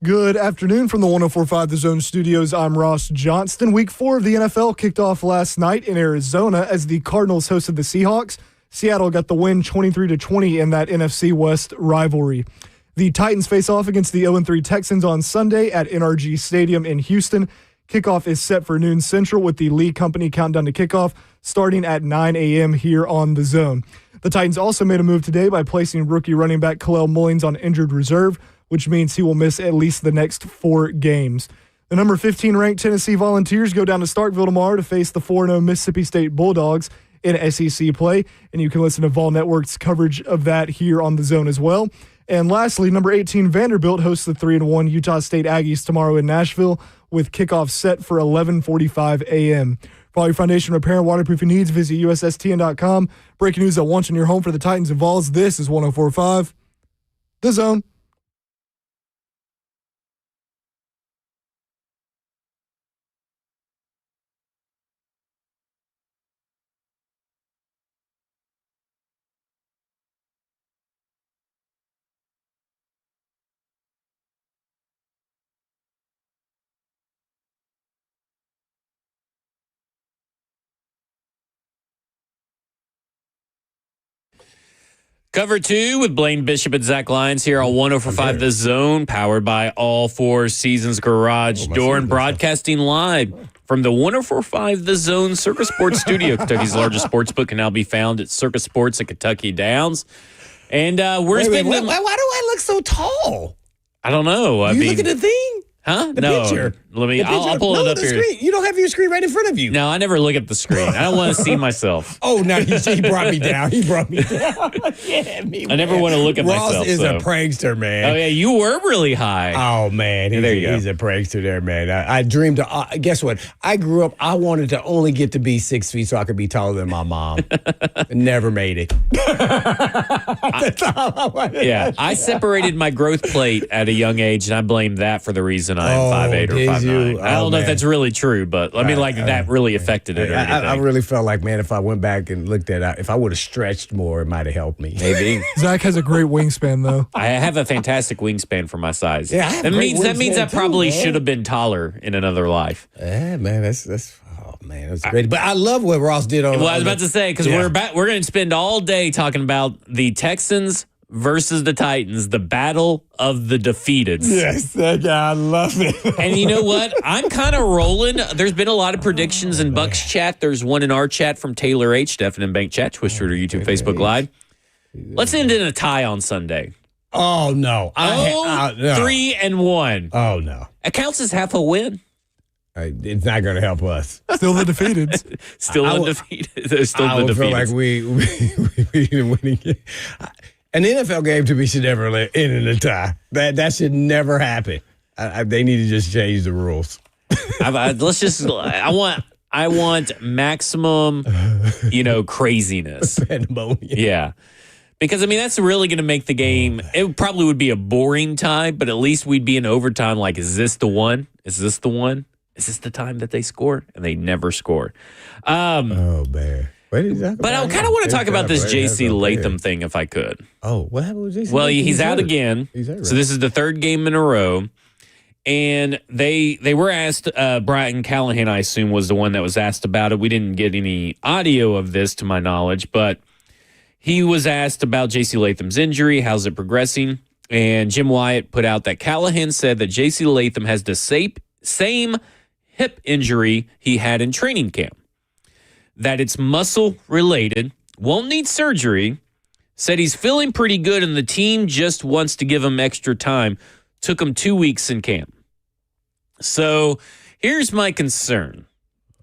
Good afternoon from the 104.5 The Zone studios. I'm Ross Johnston. Week 4 of the NFL kicked off last night in Arizona as the Cardinals hosted the Seahawks. Seattle got the win 23-20 in that NFC West rivalry. The Titans face off against the 0-3 Texans on Sunday at NRG Stadium in Houston. Kickoff is set for noon Central with the Lee Company countdown to kickoff starting at 9 a.m. here on The Zone. The Titans also made a move today by placing rookie running back Khalil Mullings on injured reserve, which means he will miss at least the next 4 games. The number 15 ranked Tennessee Volunteers go down to Starkville tomorrow to face the 4-0 Mississippi State Bulldogs in SEC play, and you can listen to Vol Network's coverage of that here on The Zone as well. And lastly, number 18 Vanderbilt hosts the 3-1 Utah State Aggies tomorrow in Nashville with kickoff set for 11:45 a.m. For all your foundation repair and waterproofing needs, visit USSTN.com. Breaking news at once in your home for the Titans and Vols. This is 104.5 The Zone. Cover 2 with Blaine Bishop and Zach Lyons here on 104.5 The Zone, powered by All Four Seasons Garage Door and broadcasting live from the 104.5 The Zone Circus Sports Studio. Kentucky's largest sports book can now be found at Circus Sports at Kentucky Downs. And why do I look so tall? I don't know. You look at the thing? Huh? The no. picture. I'll pull it up here. Screen. You don't have your screen right in front of you. No, I never look at the screen. I don't want to see myself. Oh, no, he brought me down. Yeah, me. I never want to look at myself. Ross is a prankster, man. Oh, yeah, you were really high. Oh, man. He's a prankster there, man. I dreamed guess what? I grew up, I wanted to only get to be 6 feet so I could be taller than my mom. Never made it. That's all I wanted. Yeah, I separated my growth plate at a young age, and I blame that for the reason I am 5'8" or 5'9". I don't know if that's really true, but that really affected it. I really felt like, man, if I went back and looked at it, if I would have stretched more, it might have helped me. Maybe. Zach has a great wingspan, though. I have a fantastic wingspan for my size. Yeah, I have that means I probably should have been taller in another life. Yeah, man, that's great. But I love what Ross did on. Well, I was about to say because we're going to spend all day talking about the Texans versus the Titans, the battle of the defeated. Yes, that guy, I love it. And you know what? I'm kind of rolling. There's been a lot of predictions in Buck's chat. There's one in our chat from Taylor H, Deafening Bank Chat, Twitch, Twitter, YouTube, Facebook Live. Let's end in a tie on Sunday. Oh, no. 3-1. Oh, no. It counts as half a win. It's not going to help us. Still the defeated. Still undefeated. Still I the would feel defeated. like we didn't win again. An NFL game to me should never end in a tie. That should never happen. They need to just change the rules. I want maximum, craziness. Pandemonium. Yeah. Because, that's really going to make the game, it probably would be a boring tie, but at least we'd be in overtime like, is this the one? Is this the one? Is this the time that they score? And they never score. Oh, man. But I kind of want to talk about this J.C. Latham thing if I could. Oh, what happened with J.C. Well, he's out again. He's hurt, right? So this is the 3rd game in a row. And they were asked, Brian Callahan, I assume, was the one that was asked about it. We didn't get any audio of this to my knowledge, but he was asked about J.C. Latham's injury. How's it progressing? And Jim Wyatt put out that Callahan said that J.C. Latham has the same hip injury he had in training camp. That it's muscle related, won't need surgery, said he's feeling pretty good and the team just wants to give him extra time. Took him 2 weeks in camp. So here's my concern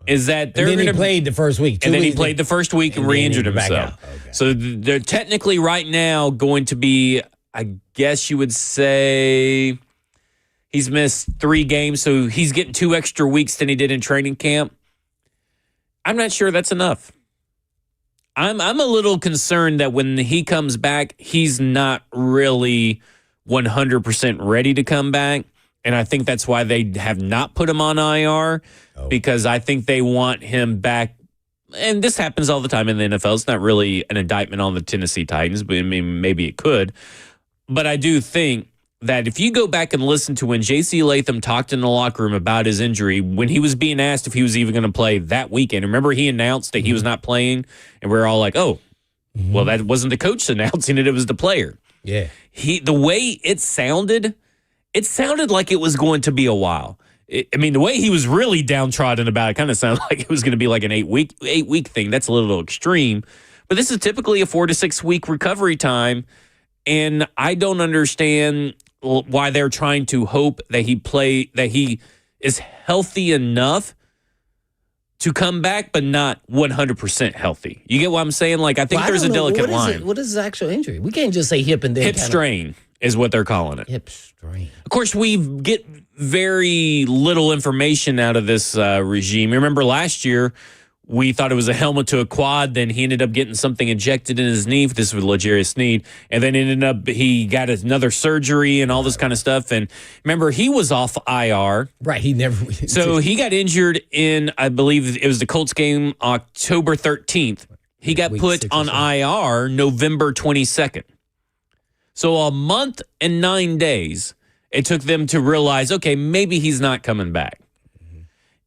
is that they're going to played the first week. And then he played the first week and re-injured himself. Okay. So they're technically right now going to be, I guess you would say he's missed 3 games. So he's getting 2 extra weeks than he did in training camp. I'm not sure that's enough. I'm a little concerned that when he comes back, he's not really 100% ready to come back. And I think that's why they have not put him on IR, because I think they want him back. And this happens all the time in the NFL. It's not really an indictment on the Tennessee Titans, but maybe it could. But I do think that if you go back and listen to when J.C. Latham talked in the locker room about his injury, when he was being asked if he was even going to play that weekend, remember he announced that he was not playing, and we were all like, oh, well, that wasn't the coach announcing it, it was the player. Yeah. The way it sounded like it was going to be a while. The way he was really downtrodden about it kind of sounded like it was going to be like an 8-week thing. That's a little extreme. But this is typically a 4 to 6 week recovery time, and I don't understand why they're trying to hope that he is healthy enough to come back, but not 100% healthy. You get what I'm saying? Like, I think there's a delicate line. What is his actual injury? We can't just say hip and then hip strain is what they're calling it. Hip strain. Of course, we get very little information out of this regime. Remember last year, we thought it was a helmet to a quad. Then he ended up getting something injected in his knee. This was L'Jarius Sneed. And then he got another surgery and all this kind of stuff. And remember, he was off IR. Right. So he got injured in, I believe it was the Colts game, October 13th. He got put on IR November 22nd. So a month and 9 days it took them to realize, okay, maybe he's not coming back.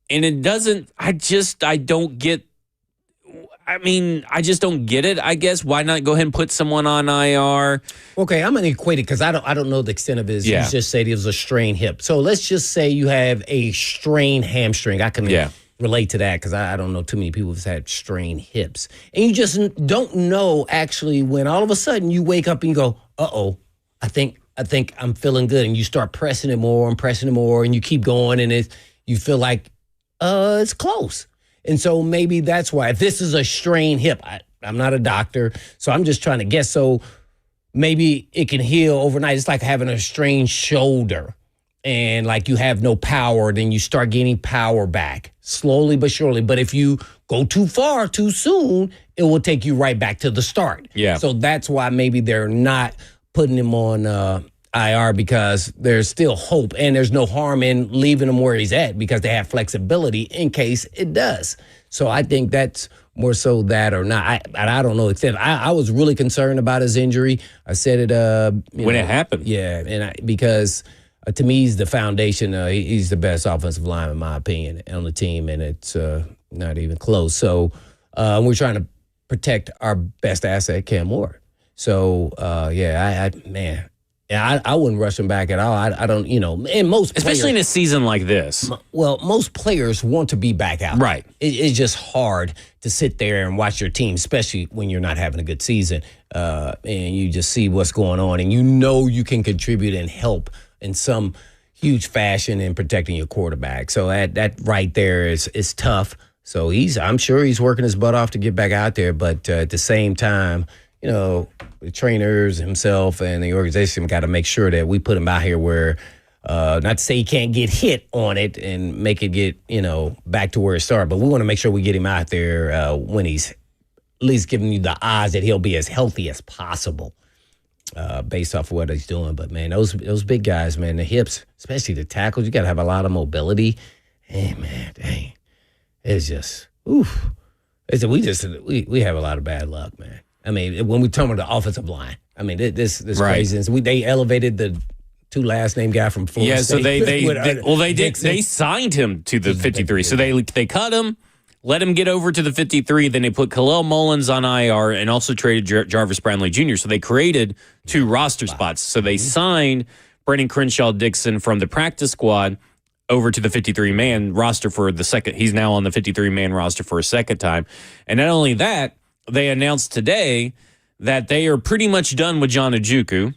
And it doesn't, I just don't get it, I guess. Why not go ahead and put someone on IR? Okay, I'm going to equate it because I don't know the extent of his. Yeah. You just said it was a strained hip. So let's just say you have a strained hamstring. I can relate to that because I don't know too many people who've had strained hips. And you just don't know actually when all of a sudden you wake up and you go, uh-oh, I think I'm feeling good. And you start pressing it more and you keep going and you feel like, it's close. And so maybe that's why. If this is a strained hip, I'm not a doctor, so I'm just trying to guess. So maybe it can heal overnight. It's like having a strained shoulder and like you have no power, then you start getting power back slowly but surely. But if you go too far too soon, it will take you right back to the start. Yeah. So that's why maybe they're not putting him on IR because there's still hope and there's no harm in leaving him where he's at because they have flexibility in case it does. So I think that's more so that or not. I don't know. Except I was really concerned about his injury. I said it when it happened. Yeah, and because to me he's the foundation. He's the best offensive lineman in my opinion on the team, and it's not even close. So we're trying to protect our best asset, Cam Ward. So I wouldn't rush him back at all. I don't, and most players, especially in a season like this. Well, most players want to be back out. Right. It's just hard to sit there and watch your team, especially when you're not having a good season, and you just see what's going on, and you can contribute and help in some huge fashion in protecting your quarterback. So that right there is tough. So I'm sure he's working his butt off to get back out there, but at the same time, the trainers, himself, and the organization got to make sure that we put him out here where, not to say he can't get hit on it and make it get, back to where it started, but we want to make sure we get him out there when he's at least giving you the odds that he'll be as healthy as possible based off of what he's doing. But, man, those big guys, man, the hips, especially the tackles, you got to have a lot of mobility. Hey, man, dang. It's just, oof. We have a lot of bad luck, man. I mean, when we talk about the offensive line, I mean, this right. Craziness. They elevated the two last name guy from Florida State. They signed him to the 53. So they cut him, let him get over to the 53. Then they put Khalil Mullins on IR and also traded Jarvis Brownlee Jr. So they created two roster spots. So they signed Brandon Crenshaw-Dickson from the practice squad over to the 53-man roster for the second. He's now on the 53-man roster for a second time. And not only that, they announced today that they are pretty much done with John Ojukwu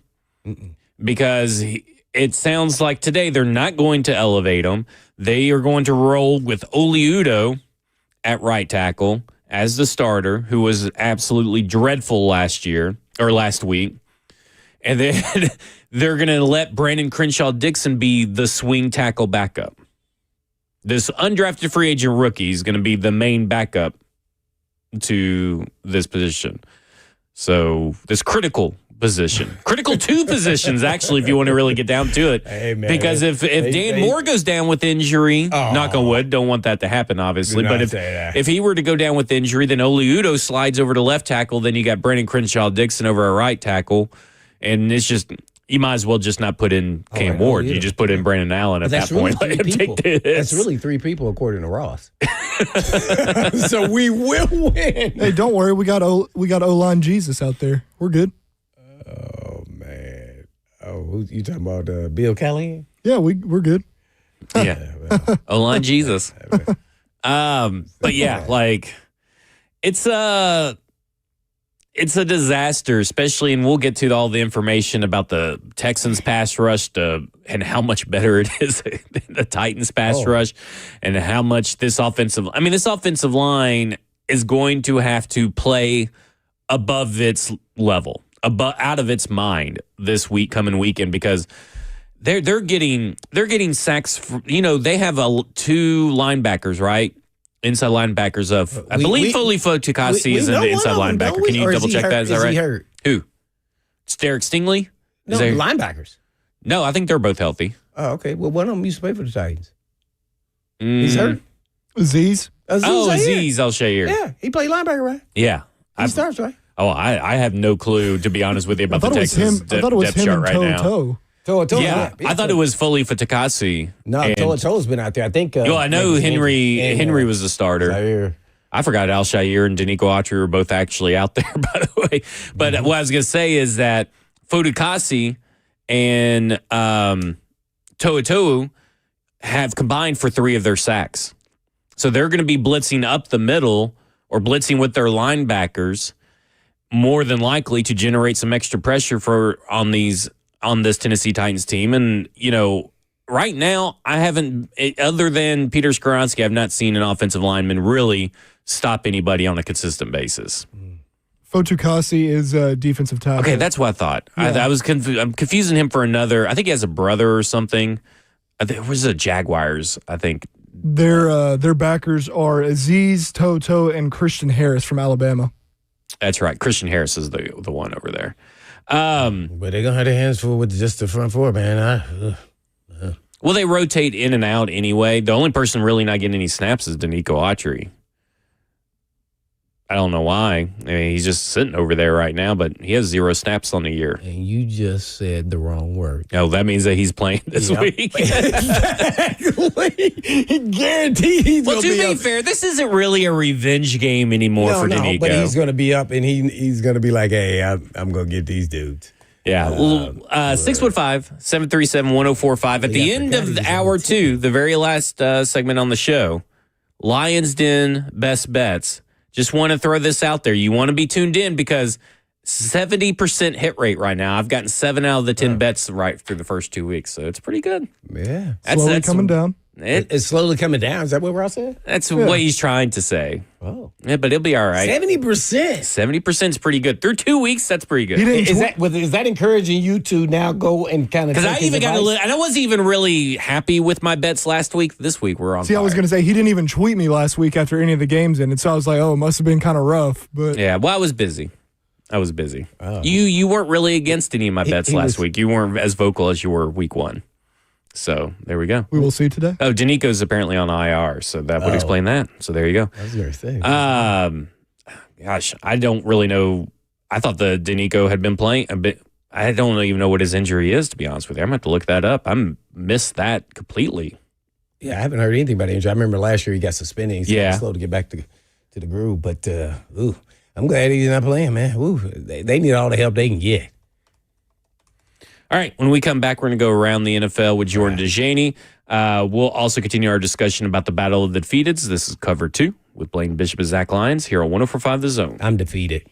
because it sounds like today they're not going to elevate him. They are going to roll with Oli Udoh at right tackle as the starter, who was absolutely dreadful last week. And then they're going to let Brandon Crenshaw-Dickson be the swing tackle backup. This undrafted free agent rookie is going to be the main backup to this position. So this critical two positions, actually, if you want to really get down to it. Hey, man, because if Dan Moore goes down with injury, knock on wood, don't want that to happen, obviously. But if he were to go down with injury, then Oli Udoh slides over to left tackle. Then you got Brandon Crenshaw-Dickson over at right tackle. And it's just, You might as well just not put in Cam right. Ward. Yeah. You just put in Brandon Allen at that point. Really Let him people. take this. That's really 3 people according to Ross. So we will win. Hey, don't worry. We got O-line Jesus out there. We're good. Oh man. Oh, who you talking about? Bill Callahan? Yeah, we're good. Yeah. O-line Jesus. But yeah, like it's a disaster, especially, and we'll get to all the information about the Texans pass rush and how much better it is than the Titans pass rush, and how much this offensive line is going to have to play above its level, out of its mind this coming weekend, because they're getting sacks. They have 2 linebackers, right? Inside linebackers of, I believe Foley Fatukasi is an inside linebacker. Can you double check that? Is that right? He hurt? Who? It's Derek Stingley? No, linebackers. No, I think they're both healthy. Oh, okay. Well, one of them used to play for the Titans. He's hurt. Azeez. Azeez Al-Shaair. Yeah, he played linebacker, right? Yeah. He starts, right? Oh, I have no clue, to be honest with you, about the Texans I thought it was depth him chart and right now. Toe. Yeah, I thought it was Foley Fatukasi. No, Toa's been out there. I think. I know Henry was the starter. Zaire. I forgot Al-Shaair and Danico Autry were both actually out there, by the way. But what I was going to say is that Fatukasi and To'o have combined for 3 of their sacks. So they're going to be blitzing up the middle or blitzing with their linebackers, more than likely to generate some extra pressure on this Tennessee Titans team. And, right now, I haven't, other than Peter Skoronski, I've not seen an offensive lineman really stop anybody on a consistent basis. Fatukasi is a defensive tackle. Okay, that's what I thought. Yeah. I'm confusing him for another. I think he has a brother or something. It was the Jaguars, I think. Their backers are Azeez, Toto, and Christian Harris from Alabama. That's right. Christian Harris is the one over there. But they're gonna have their hands full with just the front 4, man. Well, they rotate in and out anyway. The only person really not getting any snaps is Danico Autry. I don't know why. I mean, he's just sitting over there right now, but he has 0 snaps on the year. And you just said the wrong word. Oh, that means that he's playing this week. Exactly. Guaranteed he's Well, to be fair, this isn't really a revenge game anymore for Danico. But he's going to be up, and he's going to be like, hey, I'm going to get these dudes. Yeah. 6'5", 737-1045. At the end of hour 2, the very last segment on the show, Lions Den Best Bets. Just want to throw this out there. You want to be tuned in because 70% hit rate right now. I've gotten 7 out of the 10 bets right through the first 2 weeks, so it's pretty good. Yeah. Slowly coming down. It's slowly coming down. Is that what Ross said? That's what he's trying to say. Oh. Yeah, but it'll be all right. 70%. 70% is pretty good. Through 2 weeks, that's pretty good. Is that encouraging you to now go and kind of because I even got and I wasn't even really happy with my bets last week. This week we're on See, fire. I was going to say, he didn't even tweet me last week after any of the games ended, so I was like, oh, it must have been kind of rough. But yeah, well, I was busy. Oh. You weren't really against any of my bets last week. You weren't as vocal as you were week 1. So there we go. We will see today. Oh, Danico's apparently on IR, so that would explain that. So there you go. I was going to say. Gosh, I don't really know. I thought the Danico had been playing a bit. I don't even know what his injury is, to be honest with you. I'm going to have to look that up. I missed that completely. Yeah, I haven't heard anything about injury. I remember last year he got suspended. He's slow to get back to the groove. But, I'm glad he's not playing, man. Ooh, they need all the help they can get. All right, when we come back, we're going to go around the NFL with Jordan DeJaney. We'll also continue our discussion about the Battle of the Defeateds. This is Cover 2 with Blaine Bishop and Zach Lyons here on 104.5 The Zone. I'm defeated.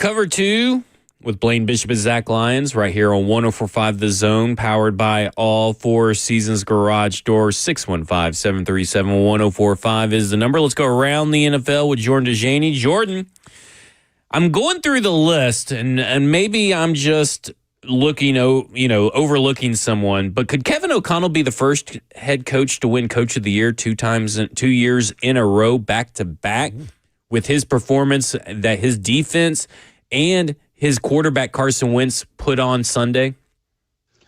Cover 2 with Blaine Bishop and Zach Lyons right here on 104.5 The Zone, powered by All Four Seasons Garage Doors. 615-737-1045 is the number. Let's go around the NFL with Jordan DeJaney. Jordan, I'm going through the list, and maybe I'm just overlooking someone, but could Kevin O'Connell be the first head coach to win Coach of the Year 2 years in a row, back to back, with his performance that his defense and his quarterback Carson Wentz put on Sunday?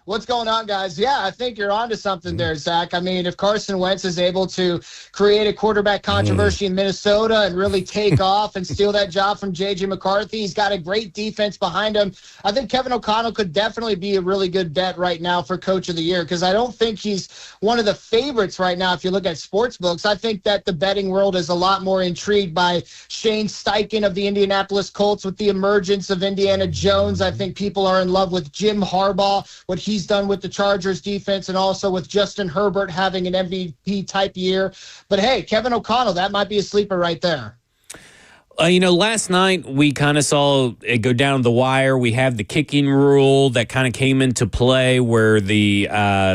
What's going on, guys? Yeah, I think you're onto something there, Zach. I mean, if Carson Wentz is able to create a quarterback controversy in Minnesota and really take off and steal that job from J.J. McCarthy, he's got a great defense behind him. I think Kevin O'Connell could definitely be a really good bet right now for Coach of the Year, because I don't think he's one of the favorites right now if you look at sports books. I think that the betting world is a lot more intrigued by Shane Steichen of the Indianapolis Colts with the emergence of Indiana Jones. I think people are in love with Jim Harbaugh, what he's done with the Chargers defense, and also with Justin Herbert having an MVP type year. But hey, Kevin O'Connell, that might be a sleeper right there. Last night we kind of saw it go down the wire. We have the kicking rule that kind of came into play where the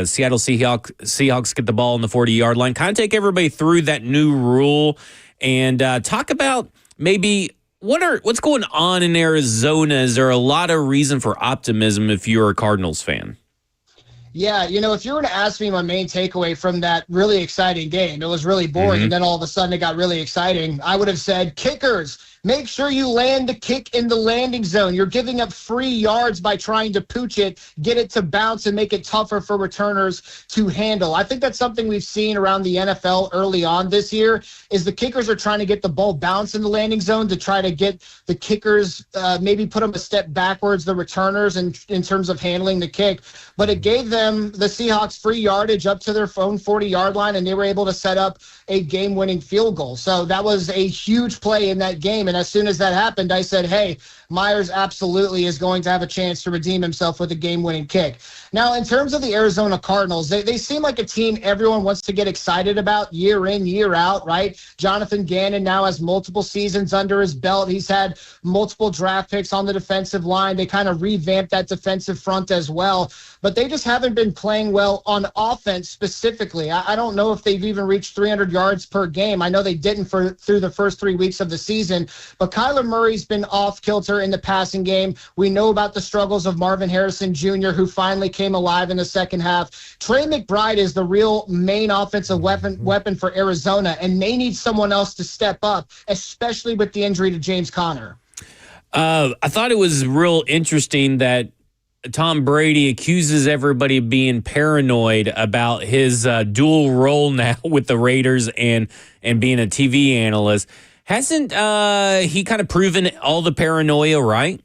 Seattle Seahawks get the ball on the 40-yard line. Kind of take everybody through that new rule and talk about maybe what's going on in Arizona. Is there a lot of reason for optimism if you're a Cardinals fan? Yeah, if you were to ask me my main takeaway from that really exciting game, it was really boring, and then all of a sudden it got really exciting, I would have said, kickers, make sure you land the kick in the landing zone. You're giving up free yards by trying to pooch it, get it to bounce, and make it tougher for returners to handle. I think that's something we've seen around the NFL early on this year, is the kickers are trying to get the ball bounce in the landing zone to try to get the kickers, maybe put them a step backwards, the returners, in terms of handling the kick. But it gave them, the Seahawks, free yardage up to their own 40-yard line, and they were able to set up a game-winning field goal. So that was a huge play in that game. And as soon as that happened, I said, hey, Myers absolutely is going to have a chance to redeem himself with a game-winning kick. Now, in terms of the Arizona Cardinals, they seem like a team everyone wants to get excited about year in, year out, right? Jonathan Gannon now has multiple seasons under his belt. He's had multiple draft picks on the defensive line. They kind of revamped that defensive front as well. But they just haven't been playing well on offense specifically. I don't know if they've even reached 300 yards per game. I know they didn't through the first 3 weeks of the season. But Kyler Murray's been off kilter in the passing game. We know about the struggles of Marvin Harrison Jr., who finally came alive in the second half. Trey McBride is the real main offensive weapon for Arizona, and they need someone else to step up, especially with the injury to James Conner. I thought it was real interesting that Tom Brady accuses everybody of being paranoid about his dual role now with the Raiders and being a TV analyst. Hasn't he kind of proven all the paranoia right?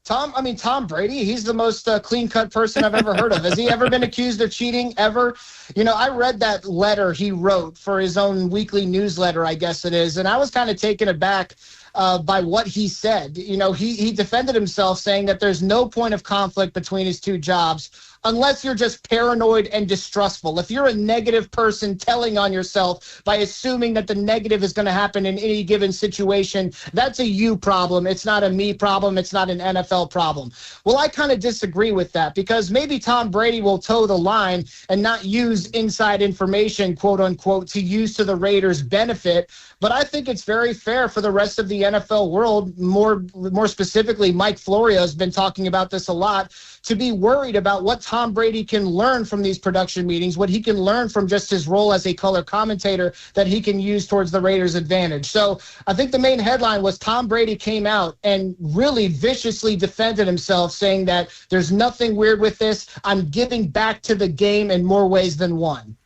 Tom Brady, he's the most clean-cut person I've ever heard of. Has he ever been accused of cheating, ever? I read that letter he wrote for his own weekly newsletter, I guess it is, and I was kind of taken aback by what he said. He defended himself, saying that there's no point of conflict between his two jobs unless you're just paranoid and distrustful. If you're a negative person telling on yourself by assuming that the negative is going to happen in any given situation, that's a you problem. It's not a me problem. It's not an NFL problem. Well, I kind of disagree with that, because maybe Tom Brady will toe the line and not use inside information, quote unquote, to use to the Raiders' benefit. But I think it's very fair for the rest of the NFL world, more specifically, Mike Florio has been talking about this a lot, to be worried about what Tom Brady can learn from these production meetings, what he can learn from just his role as a color commentator that he can use towards the Raiders' advantage. So I think the main headline was Tom Brady came out and really viciously defended himself, saying that there's nothing weird with this. I'm giving back to the game in more ways than one.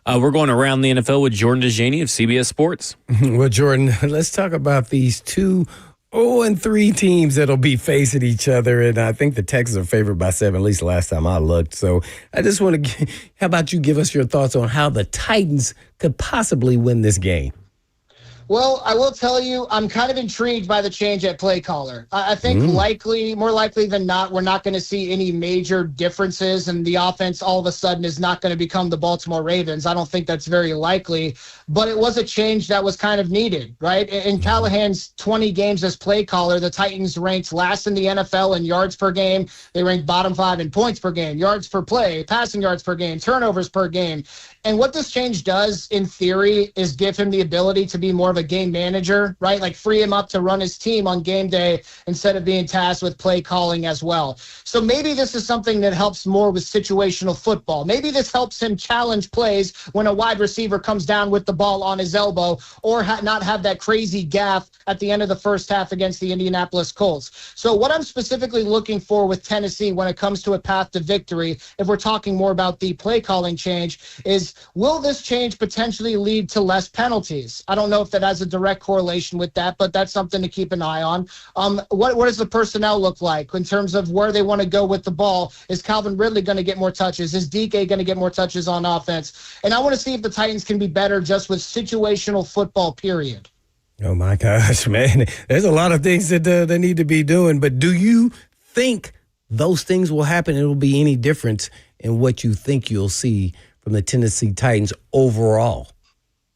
We're going around the NFL with Jordan DeJaney of CBS Sports. Well, Jordan, let's talk about these two 0-3 teams that'll be facing each other, and I think the Texans are favored by 7, at least last time I looked. So I just want to, how about you give us your thoughts on how the Titans could possibly win this game? Well, I will tell you, I'm kind of intrigued by the change at play caller. I think more likely than not, we're not going to see any major differences, and the offense all of a sudden is not going to become the Baltimore Ravens. I don't think that's very likely, but it was a change that was kind of needed, right? In Callahan's 20 games as play caller, the Titans ranked last in the NFL in yards per game. They ranked bottom 5 in points per game, yards per play, passing yards per game, turnovers per game. And what this change does, in theory, is give him the ability to be more of a game manager, right? Like free him up to run his team on game day instead of being tasked with play calling as well. So maybe this is something that helps more with situational football. Maybe this helps him challenge plays when a wide receiver comes down with the ball on his elbow, or not have that crazy gaffe at the end of the first half against the Indianapolis Colts. So what I'm specifically looking for with Tennessee when it comes to a path to victory, if we're talking more about the play calling change, is will this change potentially lead to less penalties? I don't know if that has a direct correlation with that, but that's something to keep an eye on. What does the personnel look like in terms of where they want to go with the ball? Is Calvin Ridley going to get more touches? Is DK going to get more touches on offense? And I want to see if the Titans can be better just with situational football, period. Oh, my gosh, man. There's a lot of things that they need to be doing, but do you think those things will happen and it will be any difference in what you think you'll see from the Tennessee Titans overall?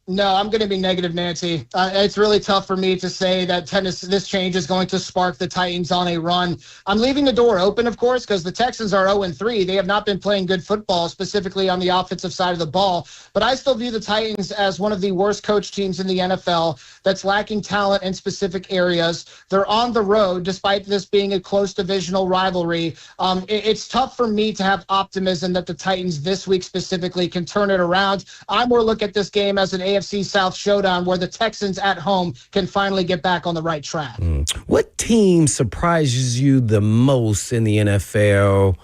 No, I'm going to be negative, Nancy. It's really tough for me to say that this change is going to spark the Titans on a run. I'm leaving the door open, of course, because the Texans are 0-3. They have not been playing good football, specifically on the offensive side of the ball. But I still view the Titans as one of the worst coach teams in the NFL that's lacking talent in specific areas. They're on the road, despite this being a close divisional rivalry. It's tough for me to have optimism that the Titans this week specifically can turn it around. I more look at this game as an AFC South showdown where the Texans at home can finally get back on the right track. What team surprises you the most in the NFL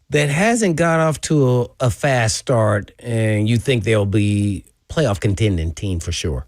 that hasn't got off to a fast start and you think they'll be playoff contending team for sure?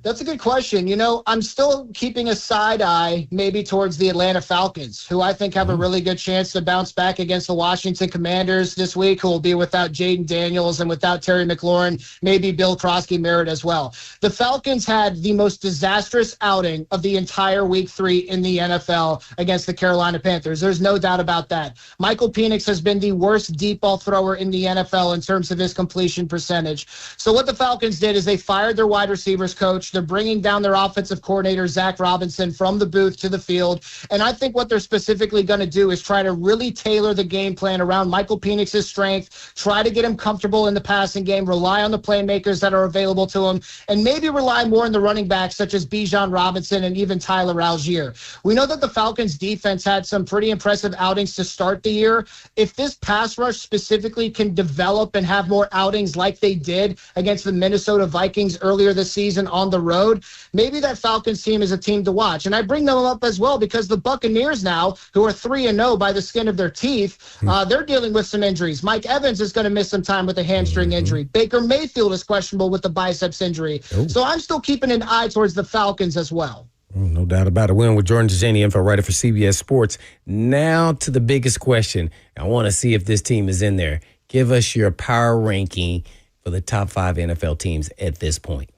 That's a good question. You know, I'm still keeping a side eye maybe towards the Atlanta Falcons, who I think have a really good chance to bounce back against the Washington Commanders this week, who will be without Jaden Daniels and without Terry McLaurin, maybe Bill Krosky-Merritt as well. The Falcons had the most disastrous outing of the entire Week 3 in the NFL against the Carolina Panthers. There's no doubt about that. Michael Penix has been the worst deep ball thrower in the NFL in terms of his completion percentage. So what the Falcons did is they fired their wide receivers coach. They're bringing down their offensive coordinator, Zach Robinson, from the booth to the field. And I think what they're specifically going to do is try to really tailor the game plan around Michael Penix's strength, try to get him comfortable in the passing game, rely on the playmakers that are available to him, and maybe rely more on the running backs such as Bijan Robinson and even Tyler Algier. We know that the Falcons defense had some pretty impressive outings to start the year. If this pass rush specifically can develop and have more outings like they did against the Minnesota Vikings earlier this season on the road, maybe that Falcons team is a team to watch. And I bring them up as well because the Buccaneers now, who are 3-0 by the skin of their teeth, they're dealing with some injuries. Mike Evans is going to miss some time with a hamstring injury. Baker Mayfield is questionable with the biceps injury. So I'm still keeping an eye towards the Falcons as well. No doubt about it. Win with Jordan Jajani, info writer for CBS Sports. Now to the biggest question. I want to see if this team is in there. Give us your power ranking for the top 5 NFL teams at this point.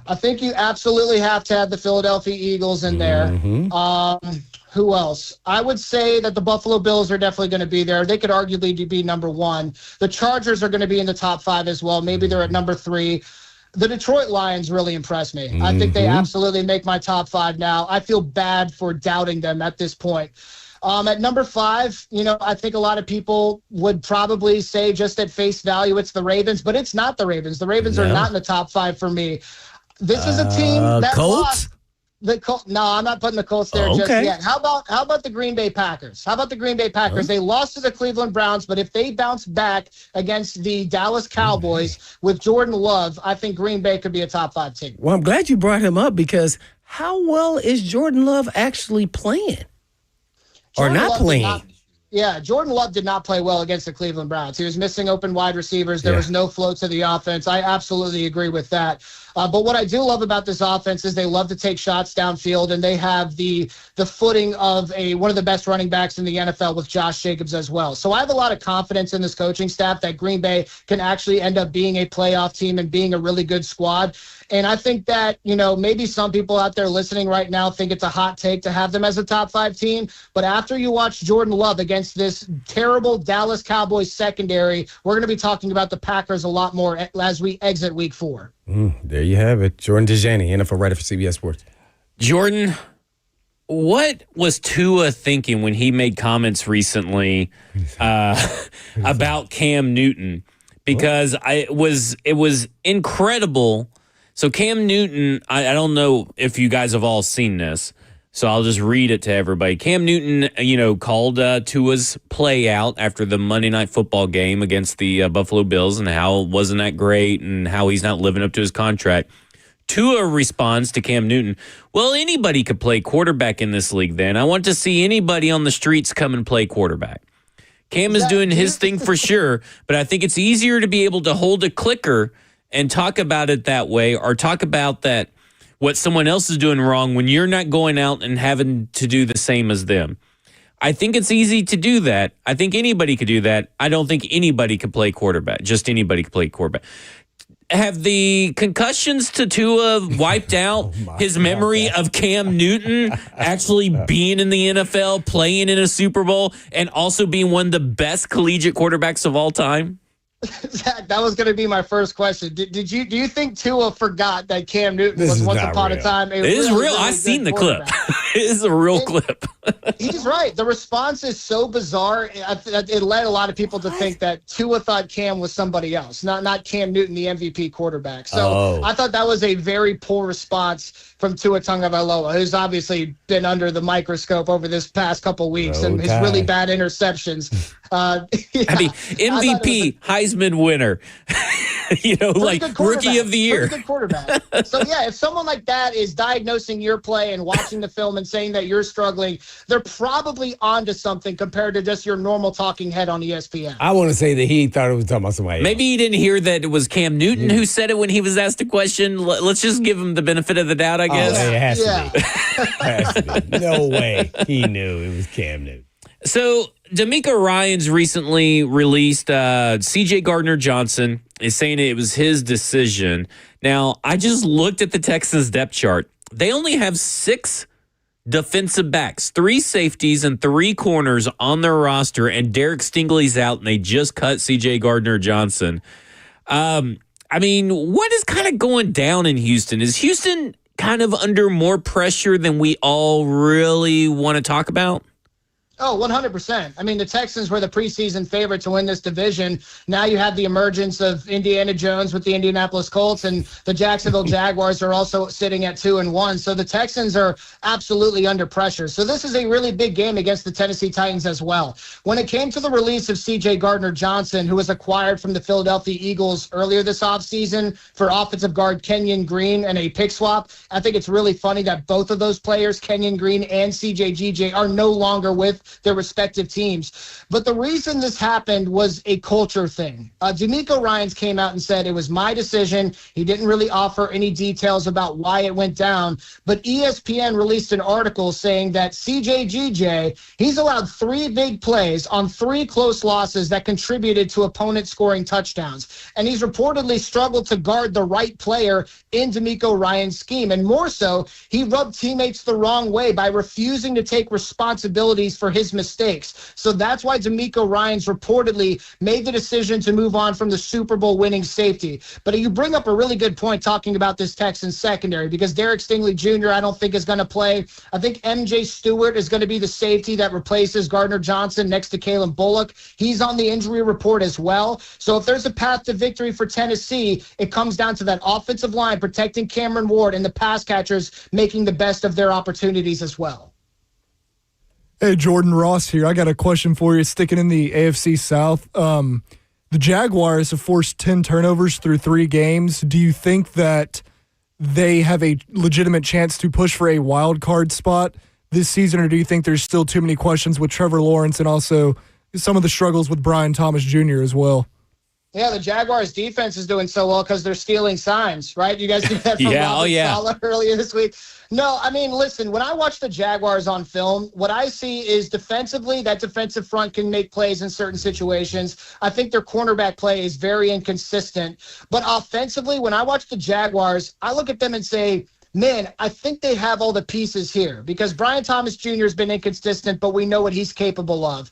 I think you absolutely have to have the Philadelphia Eagles in there. Who else? I would say that the Buffalo Bills are definitely going to be there. They could arguably be number 1. The Chargers are going to be in the top 5 as well. Maybe they're at number 3. The Detroit Lions really impress me. I think they absolutely make my top 5 now. I feel bad for doubting them at this point. At number 5, you know, I think a lot of people would probably say just at face value it's the Ravens, but it's not the Ravens. The Ravens are not in the top 5 for me. This is a team that Colts? lost. No, I'm not putting the Colts there just yet. How about the Green Bay Packers? They lost to the Cleveland Browns, but if they bounce back against the Dallas Cowboys with Jordan Love, I think Green Bay could be a top 5 team. Well, I'm glad you brought him up because how well is Jordan Love actually playing? Or not playing? Jordan Love did not play well against the Cleveland Browns. He was missing open wide receivers. There was no flow to the offense. I absolutely agree with that. But what I do love about this offense is they love to take shots downfield, and they have the footing of one of the best running backs in the NFL with Josh Jacobs as well. So I have a lot of confidence in this coaching staff that Green Bay can actually end up being a playoff team and being a really good squad. And I think that, maybe some people out there listening right now think it's a hot take to have them as a top 5 team. But after you watch Jordan Love against this terrible Dallas Cowboys secondary, we're going to be talking about the Packers a lot more as we exit week 4. There you have it. Jordan DeJani, NFL writer for CBS Sports. Jordan, what was Tua thinking when he made comments recently about Cam Newton? Because it was incredible. So Cam Newton, I don't know if you guys have all seen this, so I'll just read it to everybody. Cam Newton, called Tua's play out after the Monday Night Football game against the Buffalo Bills and how it wasn't that great and how he's not living up to his contract. Tua responds to Cam Newton, well, anybody could play quarterback in this league then. I want to see anybody on the streets come and play quarterback. Cam is doing his thing for sure, but I think it's easier to be able to hold a clicker and talk about it that way, or talk about that what someone else is doing wrong when you're not going out and having to do the same as them. I think it's easy to do that. I think anybody could do that. I don't think anybody could play quarterback. Just anybody could play quarterback. Have the concussions to Tua wiped out his memory of Cam Newton actually being in the NFL, playing in a Super Bowl, and also being one of the best collegiate quarterbacks of all time? Zach, that was going to be my first question. Do you think Tua forgot that Cam Newton was once upon a time? It is real. I've seen the clip. It is a real clip. He's right. The response is so bizarre. It led a lot of people to think that Tua thought Cam was somebody else, not Cam Newton, the MVP quarterback. So I thought that was a very poor response from Tua Tagovailoa, who's obviously been under the microscope over this past couple weeks and his really bad interceptions. I mean, MVP, Heisman winner, like rookie of the year. Pretty good quarterback. So, yeah, if someone like that is diagnosing your play and watching the film and saying that you're struggling, they're probably onto something compared to just your normal talking head on ESPN. I want to say that he thought it was talking about somebody else. Maybe he didn't hear that it was Cam Newton who said it when he was asked a question. Let's just give him the benefit of the doubt, I guess. It has to be. It has to be. No way he knew it was Cam Newton. So D'Amico Ryans recently released C.J. Gardner-Johnson is saying it was his decision. Now, I just looked at the Texans depth chart. They only have 6 defensive backs, 3 safeties and 3 corners on their roster, and Derek Stingley's out, and they just cut C.J. Gardner-Johnson. I mean, what is kind of going down in Houston? Is Houston kind of under more pressure than we all really want to talk about? Oh, 100%. I mean, the Texans were the preseason favorite to win this division. Now you have the emergence of Indiana Jones with the Indianapolis Colts, and the Jacksonville Jaguars are also sitting at 2-1. So the Texans are absolutely under pressure. So this is a really big game against the Tennessee Titans as well. When it came to the release of C.J. Gardner-Johnson, who was acquired from the Philadelphia Eagles earlier this offseason for offensive guard Kenyon Green and a pick swap, I think it's really funny that both of those players, Kenyon Green and C.J. GJ, are no longer with their respective teams. But the reason this happened was a culture thing. D'Amico Ryans came out and said it was my decision. He didn't really offer any details about why it went down. But ESPN released an article saying that CJ GJ, he's allowed 3 big plays on 3 close losses that contributed to opponents scoring touchdowns. And he's reportedly struggled to guard the right player in D'Amico Ryans' scheme. And more so, he rubbed teammates the wrong way by refusing to take responsibilities for his mistakes. So that's why D'Amico Ryans reportedly made the decision to move on from the Super Bowl winning safety. But you bring up a really good point talking about this Texans secondary, because Derek Stingley Jr. I don't think is going to play. I think MJ Stewart is going to be the safety that replaces Gardner-Johnson next to Kalen Bullock. He's on the injury report as well. So if there's a path to victory for Tennessee, it comes down to that offensive line protecting Cameron Ward and the pass catchers making the best of their opportunities as well. Hey, Jordan, Ross here. I got a question for you. Sticking in the AFC South, the Jaguars have forced 10 turnovers through 3 games. Do you think that they have a legitimate chance to push for a wild card spot this season, or do you think there's still too many questions with Trevor Lawrence and also some of the struggles with Brian Thomas Jr. as well? Yeah, the Jaguars defense is doing so well because they're stealing signs, right? You guys see that from Robert Saleh earlier this week? No, I mean, listen, when I watch the Jaguars on film, what I see is defensively, that defensive front can make plays in certain situations. I think their cornerback play is very inconsistent. But offensively, when I watch the Jaguars, I look at them and say, man, I think they have all the pieces here because Brian Thomas Jr. has been inconsistent, but we know what he's capable of.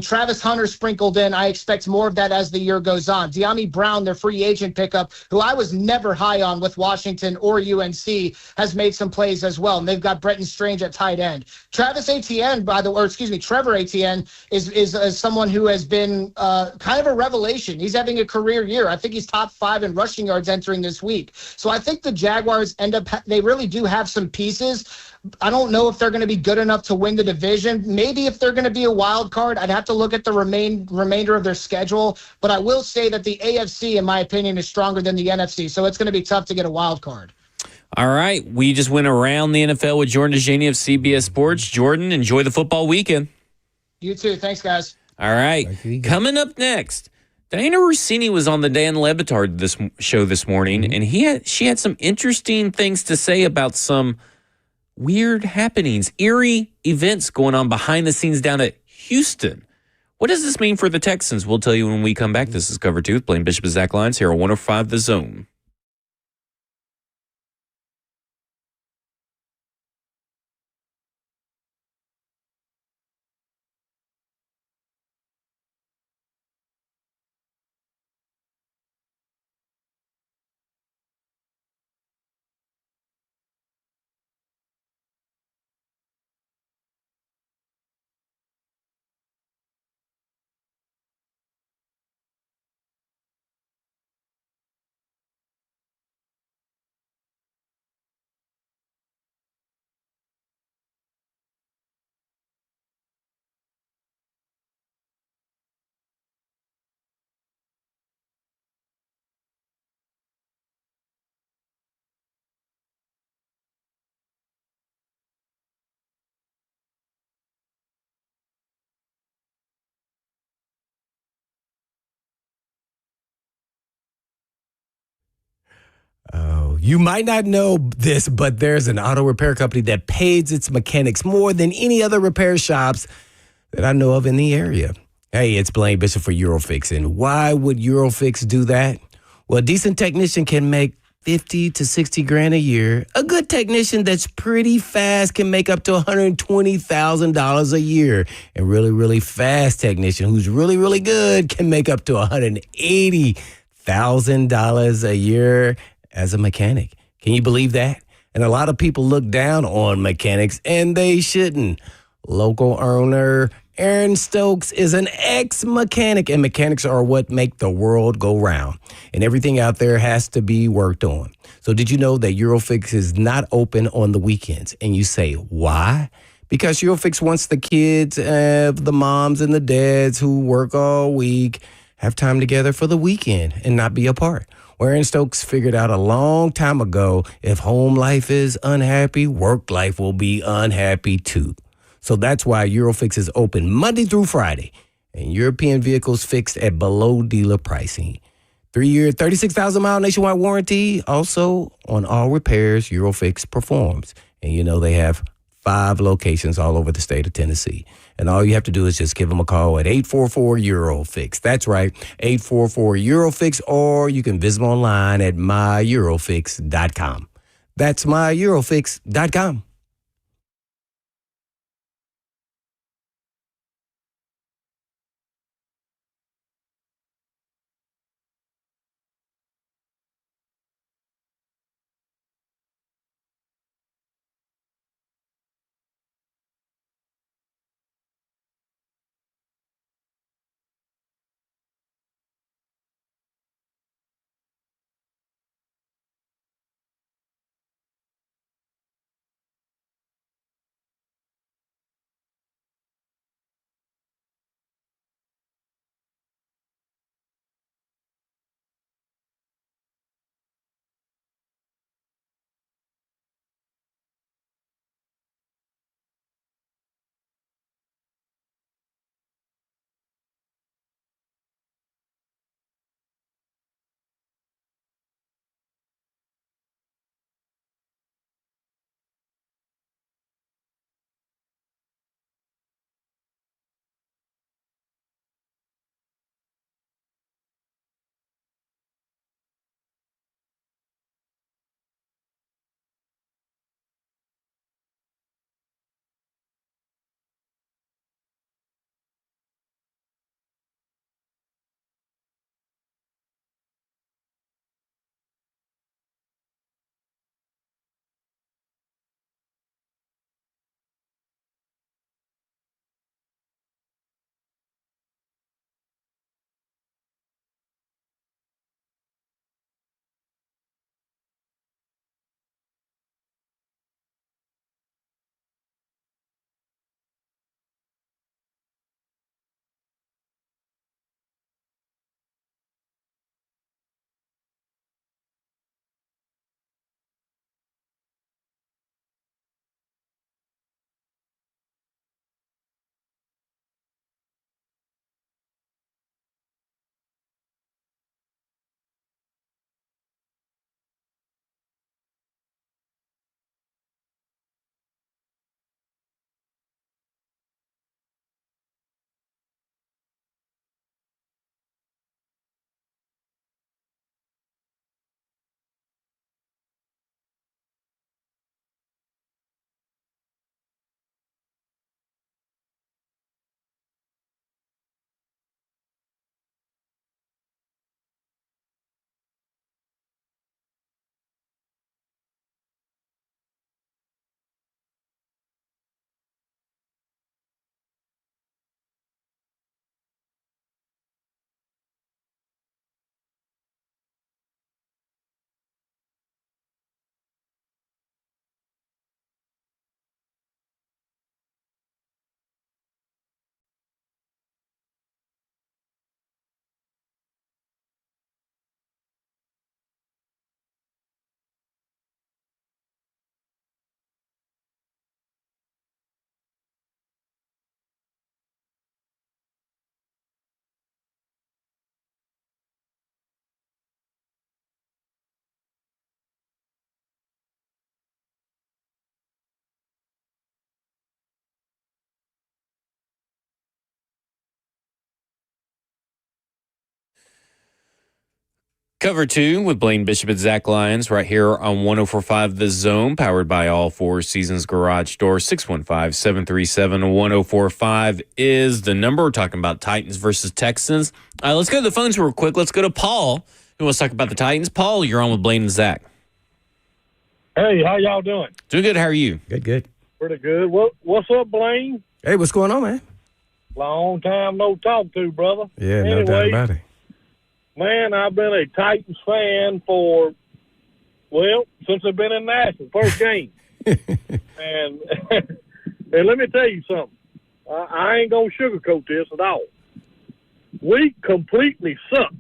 Travis Hunter sprinkled in. I expect more of that as the year goes on. De'Ami Brown, their free agent pickup, who I was never high on with Washington or UNC, has made some plays as well. And they've got Bretton Strange at tight end. Trevor Etienne is someone who has been kind of a revelation. He's having a career year. I think he's top 5 in rushing yards entering this week. So I think the Jaguars they really do have some pieces. I don't know if they're going to be good enough to win the division. Maybe if they're going to be a wild card, I'd have to look at the remainder of their schedule. But I will say that the AFC, in my opinion, is stronger than the NFC. So it's going to be tough to get a wild card. All right. We just went around the NFL with Jordan DeJaney of CBS Sports. Jordan, enjoy the football weekend. You too. Thanks, guys. All right. Coming up next, Diana Rossini was on the Dan Le Batard show this morning, and she had some interesting things to say about some weird happenings, eerie events going on behind the scenes down at Houston. What does this mean for the Texans? We'll tell you when we come back. This is Cover 2 with Blaine Bishop and Zach Lyons here on 105 The Zone. Oh, you might not know this, but there's an auto repair company that pays its mechanics more than any other repair shops that I know of in the area. Hey, it's Blaine Bishop for Eurofix. And why would Eurofix do that? Well, a decent technician can make 50 to 60 grand a year. A good technician that's pretty fast can make up to $120,000 a year. And really, really fast technician who's really, really good can make up to $180,000 a year as a mechanic. Can you believe that? And a lot of people look down on mechanics, and they shouldn't. Local owner Aaron Stokes is an ex-mechanic, and mechanics are what make the world go round. And everything out there has to be worked on. So did you know that Eurofix is not open on the weekends? And you say, why? Because Eurofix wants the kids, the moms and the dads who work all week, have time together for the weekend and not be apart. Aaron Stokes figured out a long time ago, if home life is unhappy, work life will be unhappy too. So that's why Eurofix is open Monday through Friday, and European vehicles fixed at below dealer pricing. 3-year, 36,000-mile nationwide warranty. Also, on all repairs, Eurofix performs. And you know they have 5 locations all over the state of Tennessee. And all you have to do is just give them a call at 844-EUROFIX. That's right, 844-EUROFIX, or you can visit them online at myEurofix.com. That's myEurofix.com. Cover 2 with Blaine Bishop and Zach Lyons right here on 104.5 The Zone, powered by All Four Seasons Garage Door. 615-737-1045 is the number. We're talking about Titans versus Texans. Let's go to the phones real quick. Let's go to Paul, who wants to talk about the Titans. Paul, you're on with Blaine and Zach. Hey, how y'all doing? Doing good. How are you? Good. Pretty good. What's up, Blaine? Hey, what's going on, man? Long time no talk to, brother. Yeah, no doubt about it. Man, I've been a Titans fan since I've been in Nashville, first game. and let me tell you something. I ain't going to sugarcoat this at all. We completely suck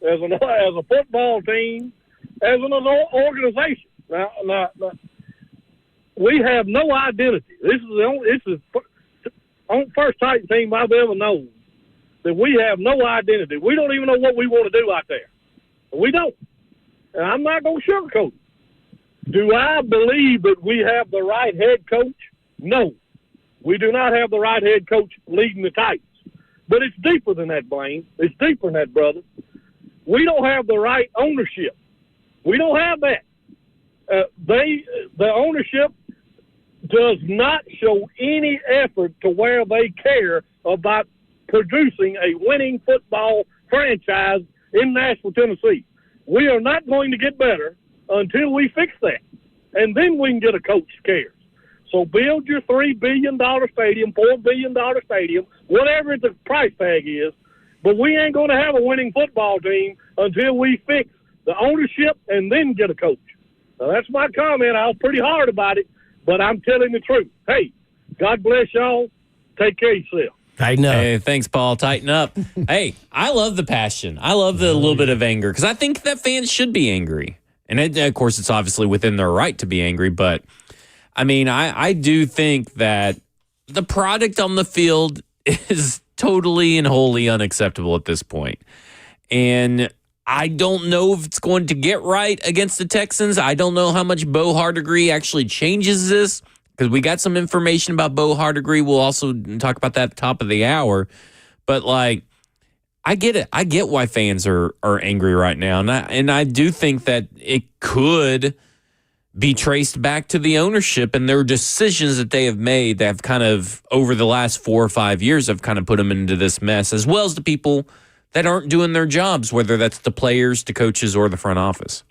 as a football team, as an organization. Now, we have no identity. This is the first Titan team I've ever known that we have no identity. We don't even know what we want to do out there. We don't. And I'm not going to sugarcoat it. Do I believe that we have the right head coach? No. We do not have the right head coach leading the Titans. But it's deeper than that, Blaine. It's deeper than that, brother. We don't have the right ownership. We don't have that. The ownership does not show any effort to where they care about producing a winning football franchise in Nashville, Tennessee. We are not going to get better until we fix that. And then we can get a coach who cares. So build your $3 billion stadium, $4 billion stadium, whatever the price tag is. But we ain't going to have a winning football team until we fix the ownership and then get a coach. Now, that's my comment. I was pretty hard about it, but I'm telling the truth. Hey, God bless y'all. Take care of yourself. Tighten up. Hey, thanks, Paul. Tighten up. Hey, I love the passion. I love the little bit of anger because I think that fans should be angry. And of course, it's obviously within their right to be angry. But I mean, I do think that the product on the field is totally and wholly unacceptable at this point. And I don't know if it's going to get right against the Texans. I don't know how much Bo Hardegree actually changes this, because we got some information about Bo Hardegree. We'll also talk about that at the top of the hour. But, like, I get it. I get why fans are angry right now. And I do think that it could be traced back to the ownership and their decisions that they have made that have kind of, over the last 4 or 5 years, have kind of put them into this mess, as well as the people that aren't doing their jobs, whether that's the players, the coaches, or the front office.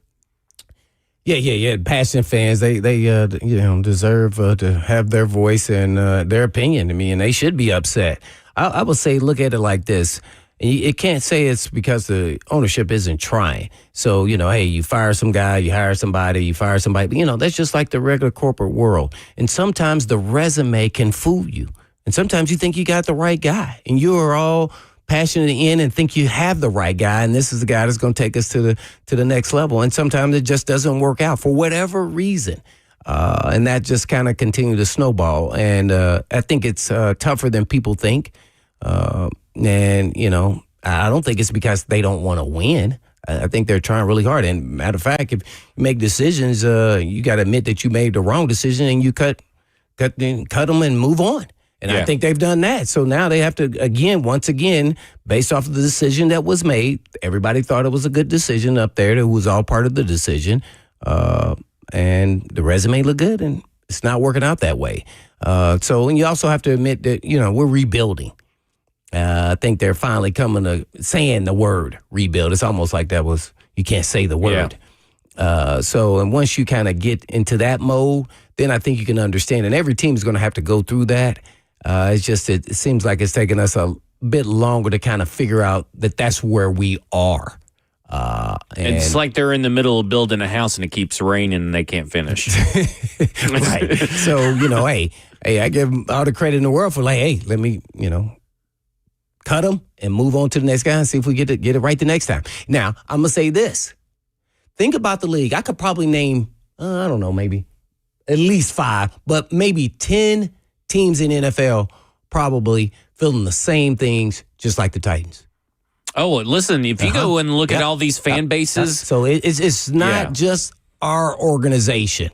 Yeah. Passionate fans, they deserve to have their voice and their opinion. I mean, they should be upset. I would say, look at it like this. It can't say it's because the ownership isn't trying. So, hey, you fire some guy, you hire somebody, you fire somebody. But, that's just like the regular corporate world. And sometimes the resume can fool you. And sometimes you think you got the right guy. And you are all passionate in and think you have the right guy, and this is the guy that's going to take us to the next level. And sometimes it just doesn't work out for whatever reason. And that just kind of continues to snowball. And I think it's tougher than people think. And, I don't think it's because they don't want to win. I think they're trying really hard. And matter of fact, if you make decisions, you got to admit that you made the wrong decision and you cut them and move on. And I think they've done that. So now they have to, once again, based off of the decision that was made, everybody thought it was a good decision up there. It was all part of the decision. And the resume looked good, and it's not working out that way. And you also have to admit that, we're rebuilding. I think they're finally coming to saying the word rebuild. It's almost like you can't say the word. Yeah. And once you kind of get into that mode, then I think you can understand. And every team is going to have to go through that. It seems like it's taking us a bit longer to kind of figure out that that's where we are. And it's like they're in the middle of building a house and it keeps raining and they can't finish. Right. So, hey, I give them all the credit in the world for let me, cut them and move on to the next guy and see if we get it right the next time. Now, I'm going to say this. Think about the league. I could probably name, I don't know, maybe at least 5, but maybe 10 teams in NFL probably feeling the same things just like the Titans. Oh, listen, if you go and look at all these fan bases. So it's not just our organization.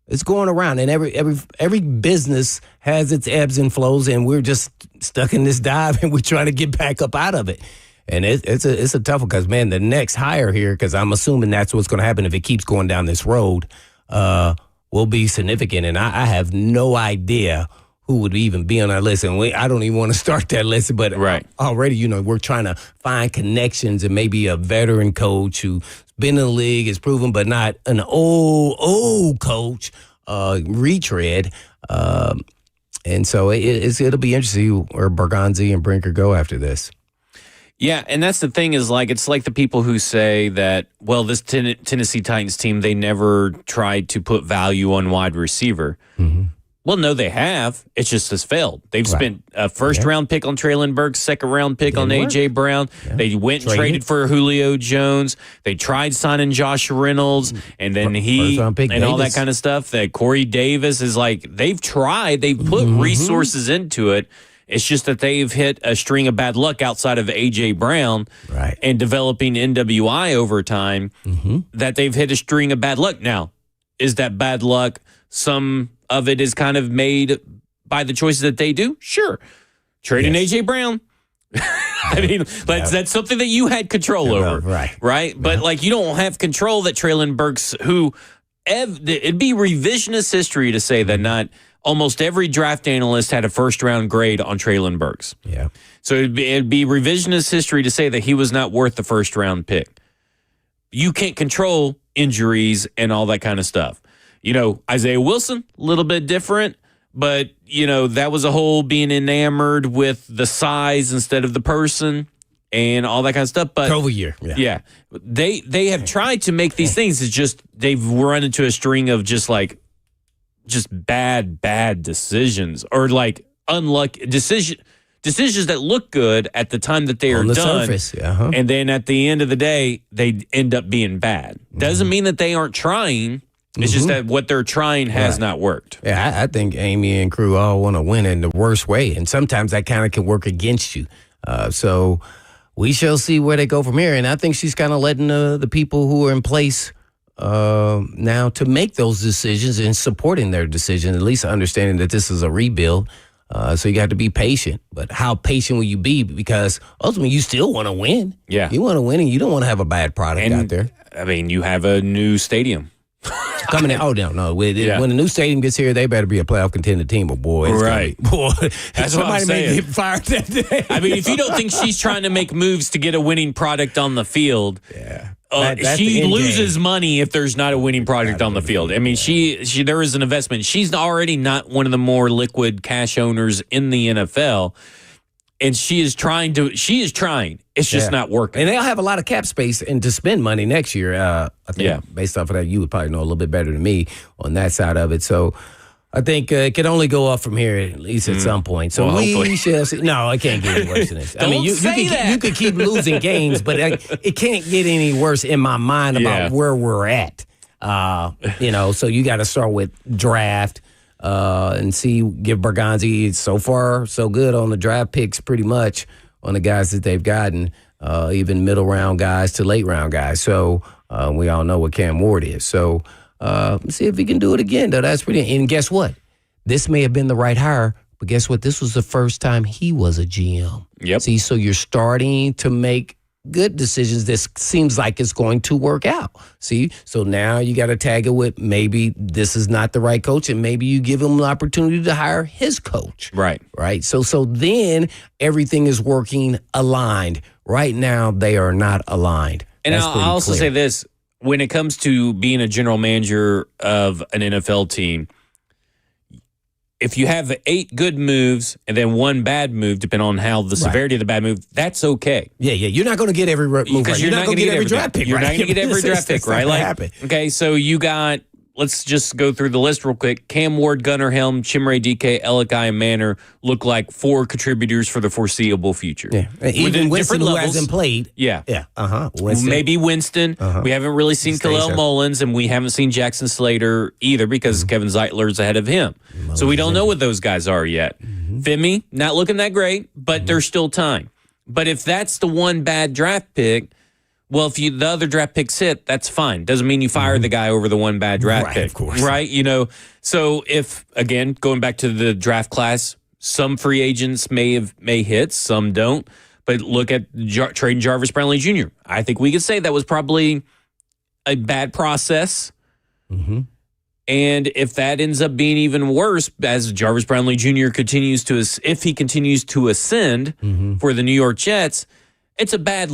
It's going around, and every business has its ebbs and flows, and we're just stuck in this dive, and we're trying to get back up out of it. And it's a tough one because, man, the next hire here, because I'm assuming that's what's going to happen if it keeps going down this road, will be significant. And I have no idea who would even be on that list. And I don't even want to start that list, but already, we're trying to find connections and maybe a veteran coach who's been in the league, is proven, but not an old coach, retread. And so it'll be interesting where Berganzi and Brinker go after this. Yeah, and that's the thing is, it's like the people who say that, well, this Tennessee Titans team, they never tried to put value on wide receiver. Mm-hmm. Well, no, they have. It's just has failed. They've spent a first-round pick on Traylon Burks, second-round pick on A.J. Brown. Yeah. They went and traded for Julio Jones. They tried signing Josh Reynolds, and then all that kind of stuff. That Corey Davis is they've tried. They've put resources into it. It's just that they've hit a string of bad luck outside of A.J. Brown and developing NWI over time, that they've hit a string of bad luck. Now, is that bad luck? Some of it is kind of made by the choices that they do. Sure. Trading A.J. Brown. I mean, that's something that you had control over. Right? But, you don't have control that Traylon Burks, it'd be revisionist history to say that not almost every draft analyst had a first-round grade on Traylon Burks. Yeah. So it'd be revisionist history to say that he was not worth the first-round pick. You can't control injuries and all that kind of stuff. Isaiah Wilson, a little bit different, but, that was a whole being enamored with the size instead of the person and all that kind of stuff. But COVID year. Yeah. They have tried to make these things. It's just they've run into a string of just bad decisions or unlucky decisions that look good at the time that they are done. Surface. And then at the end of the day, they end up being bad. Doesn't mean that they aren't trying. It's just that what they're trying has not worked. Yeah, I think Amy and crew all want to win in the worst way, and sometimes that kind of can work against you. So we shall see where they go from here, and I think she's kind of letting the people who are in place now to make those decisions and supporting their decision, at least understanding that this is a rebuild. So you got to be patient. But how patient will you be? Because ultimately you still want to win. Yeah. You want to win, and you don't want to have a bad product out there. I mean, you have a new stadium. Coming in. Oh, no. When the new stadium gets here, they better be a playoff contender team. But boy, that's what I'm saying. May get fired that day. I mean, if you don't think she's trying to make moves to get a winning product on the field, she loses money if there's not a winning product on the field. I mean, she there is an investment. She's already not one of the more liquid cash owners in the NFL. And she is trying. It's just not working. And they'll have a lot of cap space and to spend money next year. I think based off of that, you would probably know a little bit better than me on that side of it. So I think it can only go up from here, at least at some point. So we shall see. No, it can't get any worse than this. You could keep losing games, but it can't get any worse in my mind about where we're at. So you got to start with draft. And give Berganzi so far so good on the draft picks, pretty much on the guys that they've gotten, even middle round guys to late round guys. So we all know what Cam Ward is. So let's see if he can do it again, though. That's pretty. And guess what? This may have been the right hire, but guess what? This was the first time he was a GM. Yep. See, so you're starting to make good decisions. This seems like it's going to work out. See, so now you got to tag it with maybe this is not the right coach, and maybe you give him the opportunity to hire his coach. Right. So then everything is working aligned. Right now, they are not aligned. And I'll also say this: when it comes to being a general manager of an NFL team, if you have 8 good moves and then 1 bad move, depending on how the severity of the bad move, that's okay. Yeah. You're not going to get every move right. You're not going to get every draft pick right. You're not going to get every draft pick right. Okay, so you got, let's just go through the list real quick. Cam Ward, Gunnar Helm, Chimere Dike, Elikai, and Manor look like 4 contributors for the foreseeable future. Yeah. Even Winston, who hasn't played. Yeah. Winston. Maybe Winston. We haven't really seen Khalil Mullins, and we haven't seen Jackson Slater either because Kevin Zeitler's ahead of him. So we don't know what those guys are yet. Femi, not looking that great, but there's still time. But if that's the one bad draft pick, well, if the other draft picks hit, that's fine. Doesn't mean you fire the guy over the one bad draft pick. Of course. Right? So if, again, going back to the draft class, some free agents may hit, some don't. But look at trading Jarvis Brownlee Jr. I think we could say that was probably a bad process. Mm-hmm. And if that ends up being even worse, as Jarvis Brownlee Jr. continues to ascend for the New York Jets, it's a bad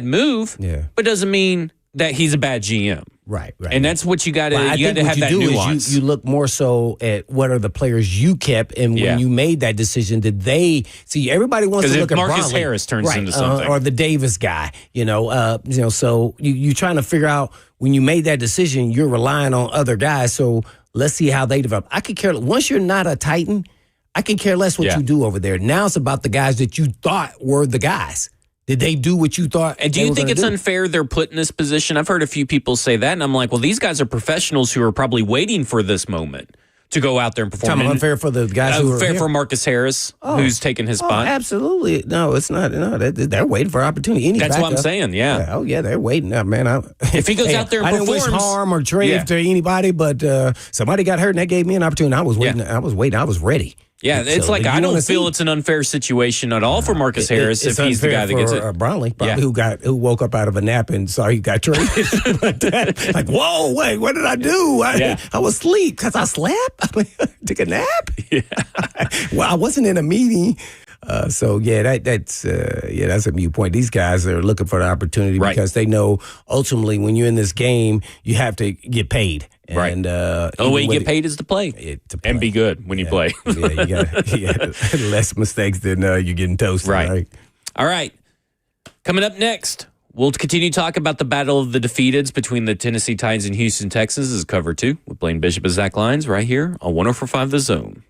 move. Yeah. But doesn't mean that he's a bad GM. Right. And that's what you got to. Well, You got to have that nuance. You look more so at what are the players you kept, and when you made that decision, did they see? Everybody wants to look at Marcus Brownlee, Harris turns into something, or the Davis guy. So you trying to figure out when you made that decision, you're relying on other guys. So let's see how they develop. I could care once you're not a Titan. I can care less what you do over there. Now it's about the guys that you thought were the guys. Did they do what you thought? And do you think it's unfair they're put in this position? I've heard a few people say that, and I'm like, well, these guys are professionals who are probably waiting for this moment to go out there and perform. Unfair for the guys who are unfair here? for Marcus Harris, who's taken his spot. Absolutely. No, it's not. No, they're waiting for opportunity. That's what I'm saying, yeah. Oh, yeah, they're waiting. Man, if he goes out there and I performs. didn't wish harm or trade to anybody, but somebody got hurt and that gave me an opportunity. I was waiting. I was ready. Yeah, it's like I don't feel it's an unfair situation at all for Marcus Harris if he's the guy that gets it. Brownlee, probably who woke up out of a nap and saw he got traded. Like, whoa, wait, what did I do? I was asleep because I slept. Took a nap. Yeah. Well, I wasn't in a meeting. That's a mute point. These guys are looking for the opportunity because they know ultimately when you're in this game, you have to get paid. And the only way you get paid is to play and be good when you play. You got less mistakes than you're getting toasted. Right. All right. Coming up next, we'll continue to talk about the battle of the defeateds between the Tennessee Titans and Houston Texans as cover 2 with Blaine Bishop and Zach Lyons right here on 104.5 The Zone.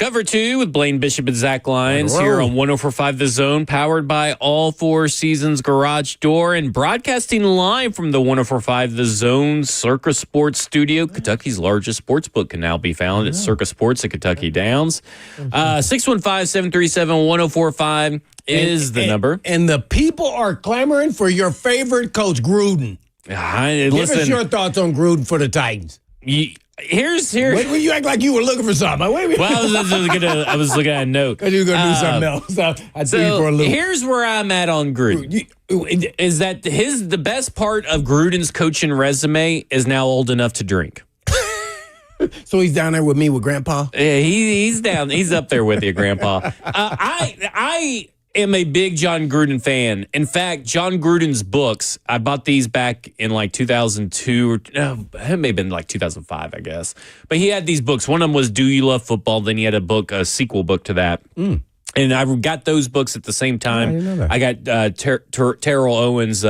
Cover 2 with Blaine Bishop and Zach Lyons On the here road. on 104.5 The Zone, powered by All Four Seasons Garage Door and broadcasting live from the 104.5 The Zone Circa Sports Studio. Kentucky's largest sports book can now be found at Circa Sports at Kentucky Downs. 615-737-1045 is the number. And the people are clamoring for your favorite coach, Gruden. Give us your thoughts on Gruden for the Titans. Here's Wait, you act like you were looking for something. Wait, well, I was looking at a note. Because you were going to do something else. I'd see you for a loop. Here's where I'm at on Gruden. Is that the best part of Gruden's coaching resume is now old enough to drink. So he's down there with me with Grandpa? Yeah, he's down. He's up there with you, Grandpa. I am a big John Gruden fan. In fact, John Gruden's books, I bought these back in like 2002 or no, it may have been like 2005, I guess. But he had these books. One of them was Do You Love Football? Then he had a sequel book to that. And I got those books at the same time. I didn't know that. I got Terrell Owens'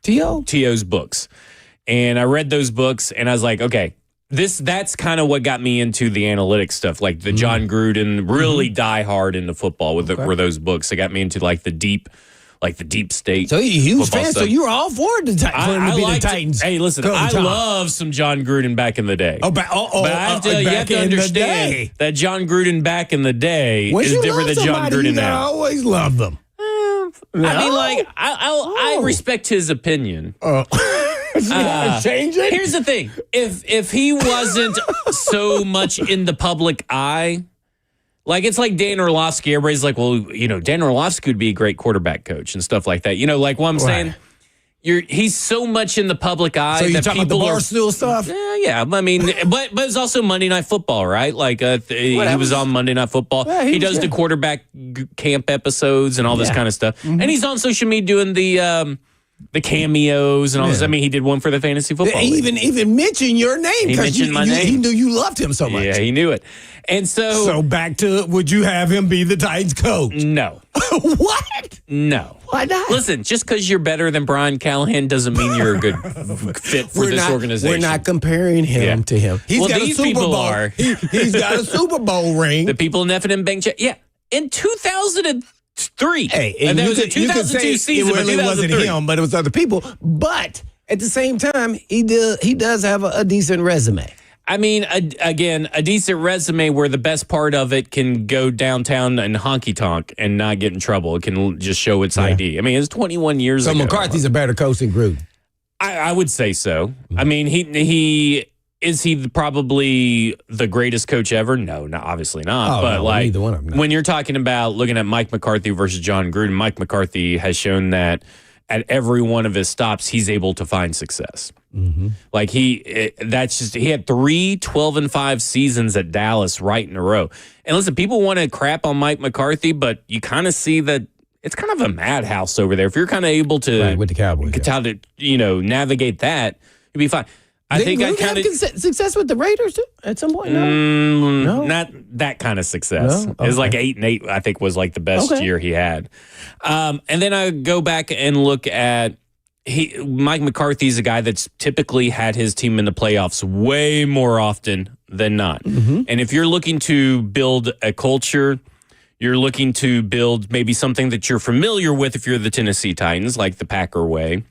T.O.'s books. And I read those books and I was like, okay, that's kind of what got me into the analytics stuff, like the John Gruden really die hard into football were those books. They got me into like the deep state. So he was football fan, stuff. so you were all for the I Titans. Hey, listen, I love some John Gruden back in the day. But I have to, you have to understand that John Gruden back in the day is different than John Gruden now. I always loved them. I mean, like, I respect his opinion. Change it? Here's the thing. If he wasn't so much in the public eye, like it's like Dan Orlovsky. Everybody's like, well, Dan Orlovsky would be a great quarterback coach and stuff like that. Like what I'm saying? He's so much in the public eye. So you're that talking about the people Barstool stuff? Yeah. I mean, but it's also Monday Night Football, right? Like he was on Monday Night Football. Yeah, he does the quarterback camp episodes and all this kind of stuff. And he's on social media doing the cameos and all this. I mean, he did one for the Fantasy Football League. Even mentioned your name. He mentioned my name. He knew you loved him so much. Yeah, he knew it. And So back to, would you have him be the Titans coach? No. What? No. Why not? Listen, just because you're better than Brian Callahan doesn't mean you're a good fit for this organization. We're not comparing him to him. He's got these a Super people Bowl. are. He's got a Super Bowl ring. The people in Effingham Bank. Yeah. In 2003. Hey, and that was a you could 2002 say season, it really but wasn't 2003. him, but it was other people. But at the same time, he does have a decent resume. I mean, a decent resume where the best part of it can go downtown and honky tonk and not get in trouble. It can just show its ID. I mean, it's 21 years ago. So McCarthy's a better coach than Gruden. I would say so. I mean, he is probably the greatest coach ever? No, obviously not. But neither one of them. When you're talking about looking at Mike McCarthy versus John Gruden, Mike McCarthy has shown that at every one of his stops, he's able to find success. Like he had 3 12-5 seasons at Dallas right in a row. And listen, people want to crap on Mike McCarthy, but you kind of see that it's kind of a madhouse over there. If you're kind of able to with the Cowboys, navigate that, you'll be fine. I think I kind of success with the Raiders too at some point. No, not that kind of success. No? It was like 8-8. I think was like the best year he had. And then I go back and look at Mike McCarthy's a guy that's typically had his team in the playoffs way more often than not. And if you're looking to build a culture, you're looking to build maybe something that you're familiar with. If you're the Tennessee Titans, like the Packer way.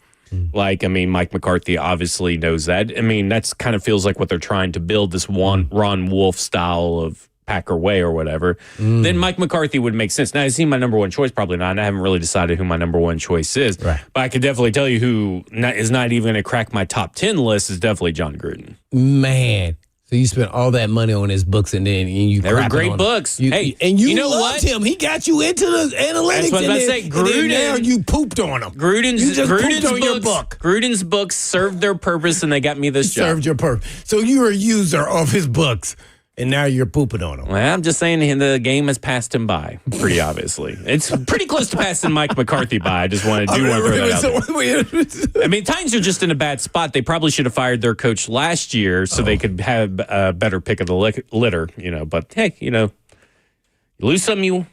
Like, I mean, Mike McCarthy obviously knows that. I mean, that's kind of feels like what they're trying to build, this Ron Wolf style of Packer way or whatever. Then Mike McCarthy would make sense. Now, is he my number one choice? Probably not. I haven't really decided who my number one choice is. Right. But I could definitely tell you who is not even going to crack my top 10 list is definitely John Gruden. Man. So you spent all that money on his books and you they were great books. You know loved what? him. He got you into the analytics. That's what I was about to say. And then Gruden, now you pooped on him. Gruden's pooped on books, your book. Gruden's books served their purpose and they got me this job. Served your purpose. So you're a user of his books. And now you're pooping on him. Well, I'm just saying the game has passed him by, pretty obviously. It's pretty close to passing Mike McCarthy by. I just want to throw that out there. I mean, Titans are just in a bad spot. They probably should have fired their coach last year so they could have a better pick of the litter, But, hey, you lose some, you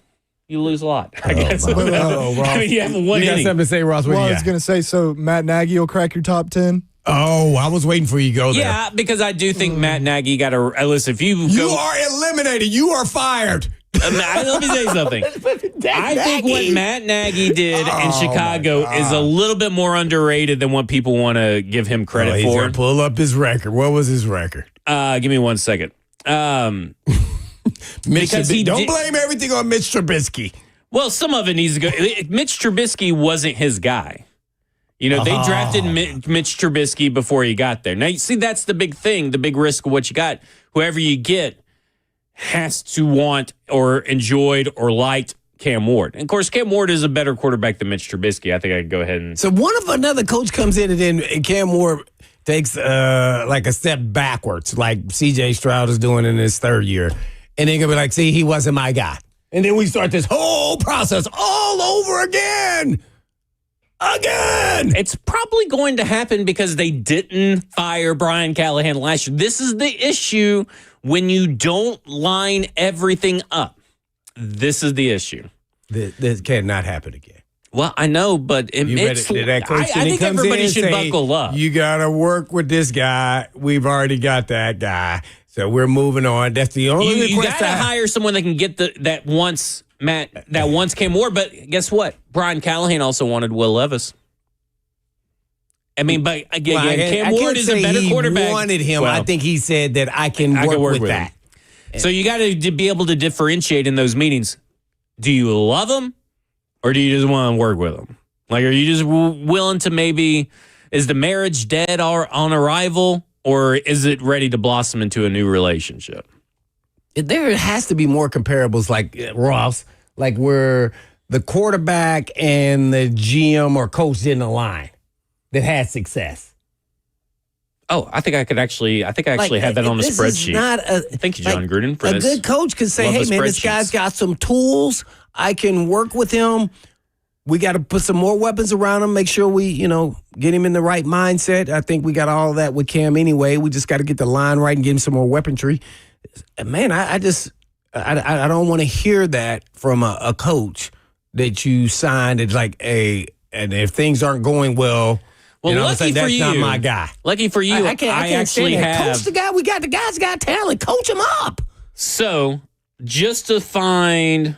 lose a lot, I guess. Ross. I mean, you have one You got inning. something to say, Ross? What Well, do I you was got? going to say, so Matt Nagy will crack your top 10? Oh, I was waiting for you to go there. Yeah, because I do think Matt Nagy got to listen. If you are eliminated. You are fired. Let me say something. I think what Matt Nagy did in Chicago is a little bit more underrated than what people want to give him credit he's for. gonna pull up his record. What was his record? Give me 1 second. Don't blame everything on Mitch Trubisky. Well, some of it needs to go. Mitch Trubisky wasn't his guy. They drafted Mitch Trubisky before he got there. Now, you see, that's the big thing, the big risk of what you got. Whoever you get has to want or enjoyed or liked Cam Ward. And, of course, Cam Ward is a better quarterback than Mitch Trubisky. I think I could go ahead and... So what if another coach comes in and then Cam Ward takes like a step backwards, like C.J. Stroud is doing in his third year, and they're going to be like, see, he wasn't my guy. And then we start this whole process all over again. It's probably going to happen because they didn't fire Brian Callahan last year. This is the issue when you don't line everything up. This is the issue. This cannot happen again. Well, I know, but I think everybody should buckle up. You got to work with this guy. We've already got that guy. So we're moving on. That's the only request. You got to hire someone that can get that once Cam Ward. But guess what? Brian Callahan also wanted Will Levis. I mean, but again, Cam Ward is a better quarterback. He wanted him. Well, I think he said that I can work with that. So you got to be able to differentiate in those meetings. Do you love him, or do you just want to work with him? Like, are you just willing to maybe? Is the marriage dead or on arrival? Or is it ready to blossom into a new relationship? There has to be more comparables like Ross, like where the quarterback and the GM or coach didn't align that had success. Oh, I think I actually have that on the spreadsheet. Thank you, John Gruden, for this. A good coach could say, hey, man, this guy's got some tools. I can work with him. We got to put some more weapons around him, make sure we, get him in the right mindset. I think we got all that with Cam anyway. We just got to get the line right and get him some more weaponry. Man, I don't want to hear that from a coach that you signed. It's like, and if things aren't going well, lucky for you, that's not my guy. Lucky for you, I actually have. Coach the guy. The guy's got talent. Coach him up. So just to find.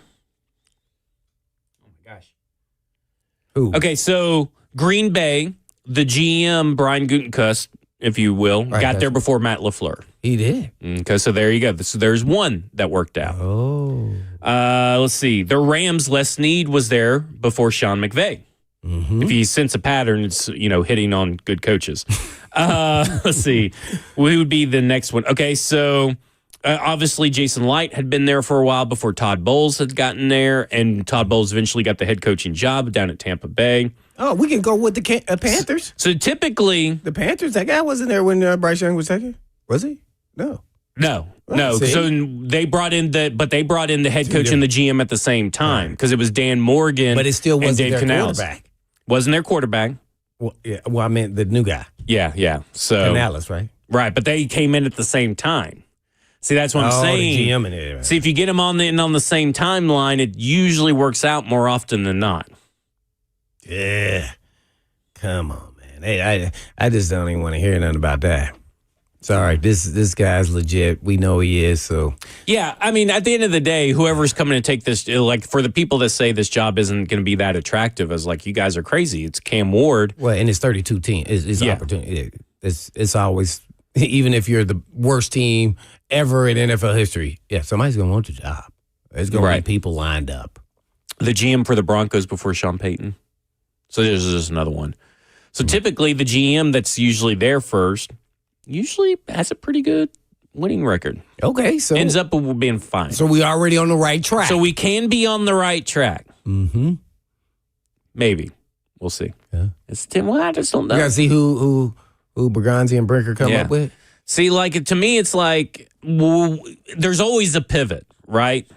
Ooh. Okay, so Green Bay, the GM, Brian Gutekunst, if you will, got there before Matt LaFleur. He did. Okay, so there you go. So there's one that worked out. Oh. Let's see. The Rams, Les Snead was there before Sean McVay. Mm-hmm. If you sense a pattern, it's, hitting on good coaches. Let's see. Who would be the next one? Okay, so... obviously, Jason Light had been there for a while before Todd Bowles had gotten there, and Todd Bowles eventually got the head coaching job down at Tampa Bay. Oh, we can go with the Panthers. So typically... The Panthers, that guy wasn't there when Bryce Young was taken? Was he? No. No. So they brought in the head coach and the GM at the same time because it was Dan Morgan. But it still wasn't their quarterback. Wasn't their quarterback. Well, yeah. Well, I meant the new guy. Yeah. So Canales, right? Right, but they came in at the same time. See, that's what I'm saying. The GM in it, right. See, if you get them on the same timeline, it usually works out more often than not. Yeah. Come on, man. Hey, I just don't even want to hear nothing about that. Sorry, this guy's legit. We know he is, so. Yeah, I mean, at the end of the day, whoever's coming to take this, like for the people that say this job isn't going to be that attractive, as like, you guys are crazy. It's Cam Ward. Well, and it's 32 team. It's opportunity. It's always, even if you're the worst team ever in NFL history, somebody's going to want the job. There's going to be people lined up. The GM for the Broncos before Sean Payton. So there's just another one. So typically the GM that's usually there first usually has a pretty good winning record. Okay, so ends up being fine. So we already on the right track. So we can be on the right track. Mm-hmm. Maybe. We'll see. Yeah. It's Tim. Well, I just don't know. You got to see who Berganzi and Brinker come up with. See, like, to me, it's like, there's always a pivot, right?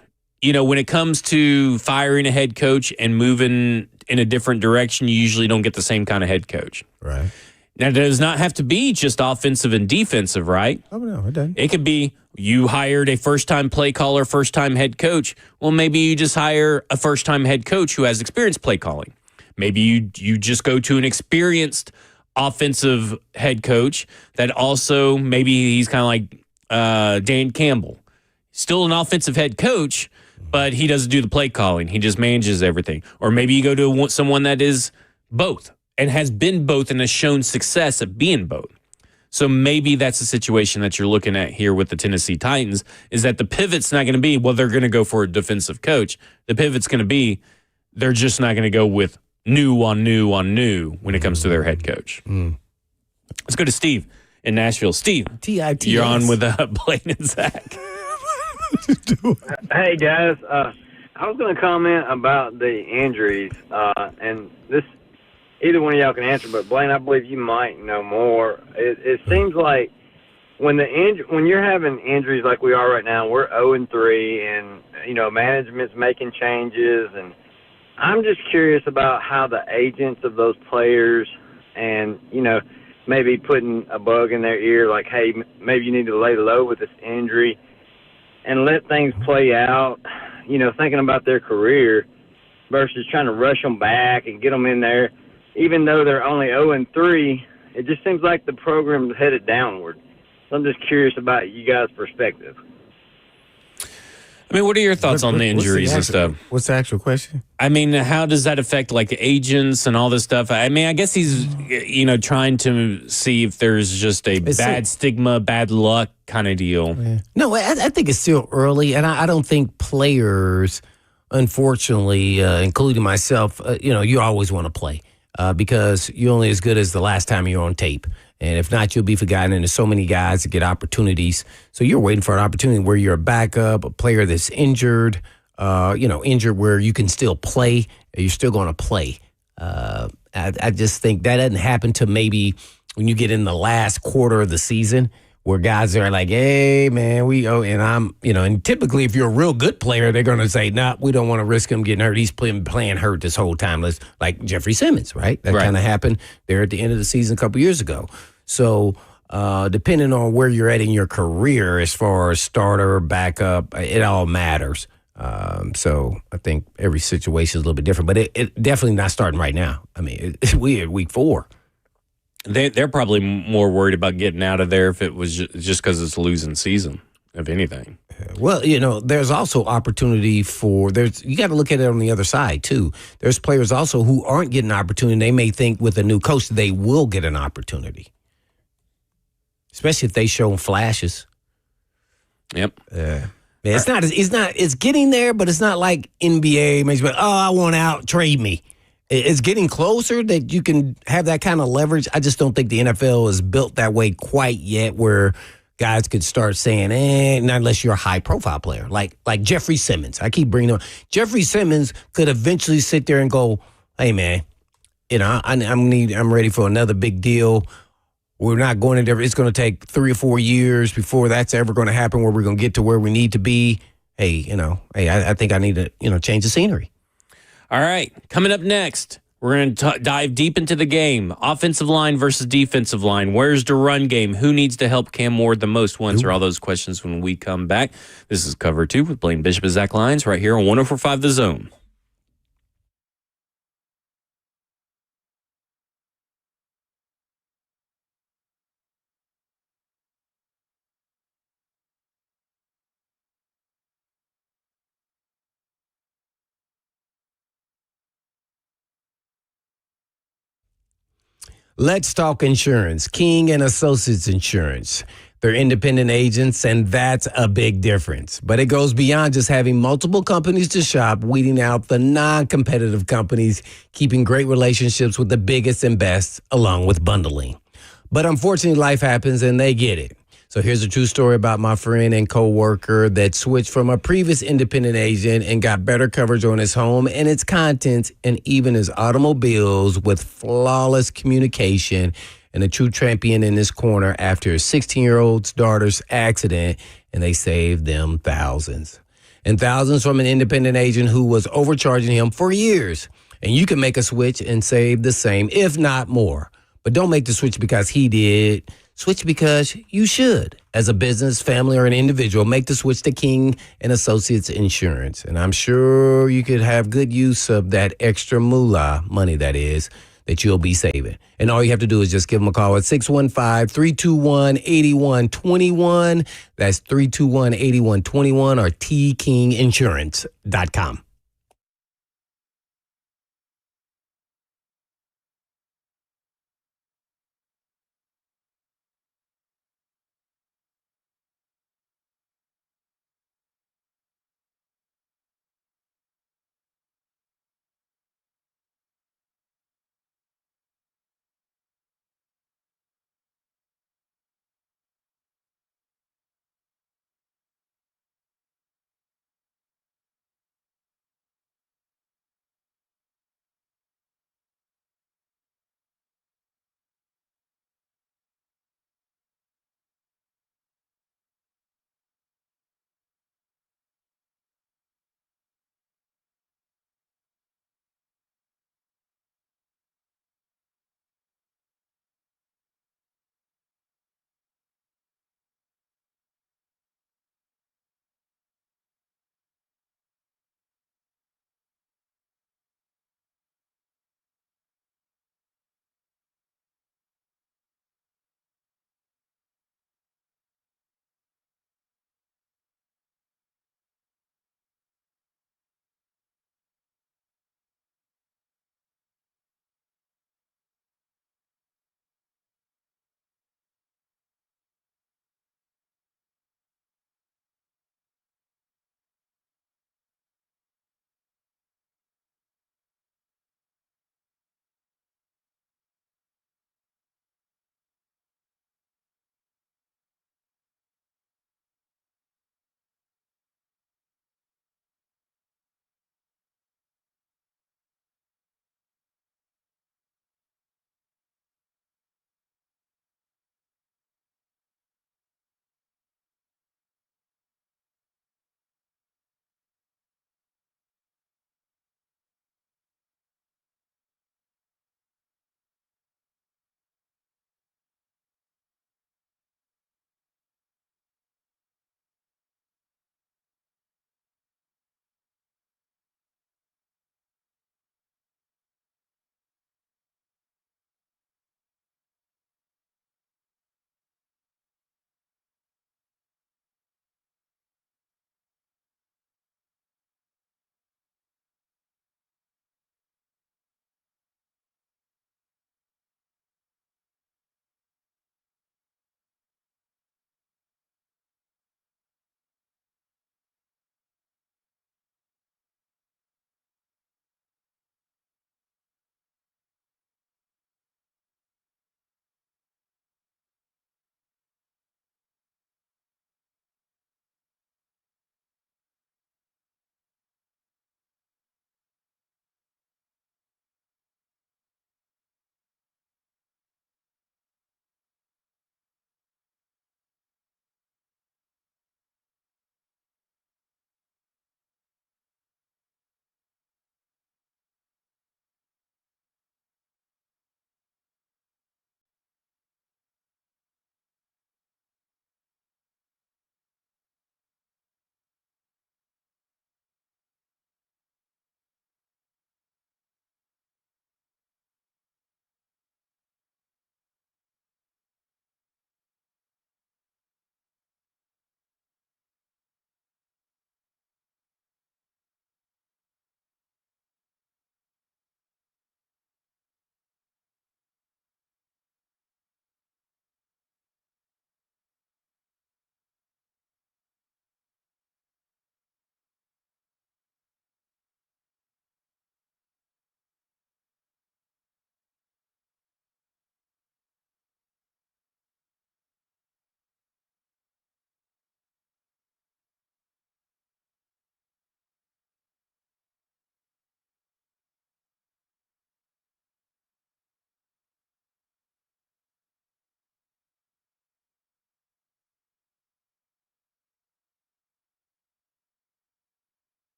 When it comes to firing a head coach and moving in a different direction, you usually don't get the same kind of head coach. Right. Now, it does not have to be just offensive and defensive, right? Oh, no, it doesn't. It could be you hired a first-time play caller, first-time head coach. Well, maybe you just hire a first-time head coach who has experience play calling. Maybe you just go to an experienced offensive head coach that also maybe he's kind of like Dan Campbell. Still an offensive head coach, but he doesn't do the play calling. He just manages everything. Or maybe you go to someone that is both and has been both and has shown success at being both. So maybe that's the situation that you're looking at here with the Tennessee Titans, is that the pivot's not going to be, well, they're going to go for a defensive coach. The pivot's going to be, they're just not going to go with new on new on new when it comes to their head coach. Let's go to Steve in Nashville. Steve, TITS. you're on with Blaine and Zach. Hey, guys. I was going to comment about the injuries, and this either one of y'all can answer, but Blaine, I believe you might know more. It seems like when you're having injuries like we are right now, we're 0-3, and management's making changes, and I'm just curious about how the agents of those players, and maybe putting a bug in their ear, like, hey, maybe you need to lay low with this injury and let things play out. Thinking about their career versus trying to rush them back and get them in there. Even though they're only 0-3, it just seems like the program's headed downward. So I'm just curious about you guys' perspective. I mean, what are your thoughts on the injuries and stuff? What's the actual question? I mean, how does that affect like agents and all this stuff? I mean, I guess he's, trying to see if there's just a bad stigma, bad luck kind of deal. Yeah. No, I think it's still early, and I don't think players, unfortunately, including myself, you always want to play. Because you're only as good as the last time you're on tape. And if not, you'll be forgotten. And there's so many guys that get opportunities. So you're waiting for an opportunity where you're a backup, a player that's injured, injured where you can still play. You're still going to play. I just think that doesn't happen to maybe when you get in the last quarter of the season where guys are like, hey, man, and I'm, and typically if you're a real good player, they're going to say, nah, we don't want to risk him getting hurt. He's playing hurt this whole time. Like Jeffrey Simmons, right? That kind of happened there at the end of the season a couple years ago. So depending on where you're at in your career as far as starter, backup, it all matters. So I think every situation is a little bit different, but it definitely not starting right now. I mean, it's weird, week 4. They're probably more worried about getting out of there if it was just because it's a losing season, if anything. Well, there's also opportunity you got to look at it on the other side, too. There's players also who aren't getting an opportunity. They may think with a new coach they will get an opportunity, especially if they show flashes. Yep. It's getting there, but it's not like NBA makes me, I want out, trade me. It's getting closer that you can have that kind of leverage. I just don't think the NFL is built that way quite yet where guys could start saying, not unless you're a high-profile player, like Jeffrey Simmons. I keep bringing up. Jeffrey Simmons could eventually sit there and go, hey, man, I'm ready for another big deal. We're not going to – it's going to take 3 or 4 years before that's ever going to happen where we're going to get to where we need to be. Hey, I think I need to, change the scenery. All right, coming up next, we're going to dive deep into the game. Offensive line versus defensive line. Where's the run game? Who needs to help Cam Ward the most? We'll answer all those questions when we come back. This is Cover 2 with Blaine Bishop and Zach Lyons right here on 104.5 The Zone. Let's talk insurance. King and Associates Insurance. They're independent agents, and that's a big difference. But it goes beyond just having multiple companies to shop, weeding out the non-competitive companies, keeping great relationships with the biggest and best, along with bundling. But unfortunately, life happens, and they get it. So here's a true story about my friend and coworker that switched from a previous independent agent and got better coverage on his home and its contents and even his automobiles with flawless communication, and a true champion in this corner after his 16-year-old daughter's accident, and they saved them thousands. And thousands from an independent agent who was overcharging him for years. And you can make a switch and save the same, if not more. But don't make the switch because he did. Switch because you should. As a business, family, or an individual, make the switch to King and Associates Insurance. And I'm sure you could have good use of that extra moolah, money that is, that you'll be saving. And all you have to do is just give them a call at 615-321-8121. That's 321-8121 or tkinginsurance.com.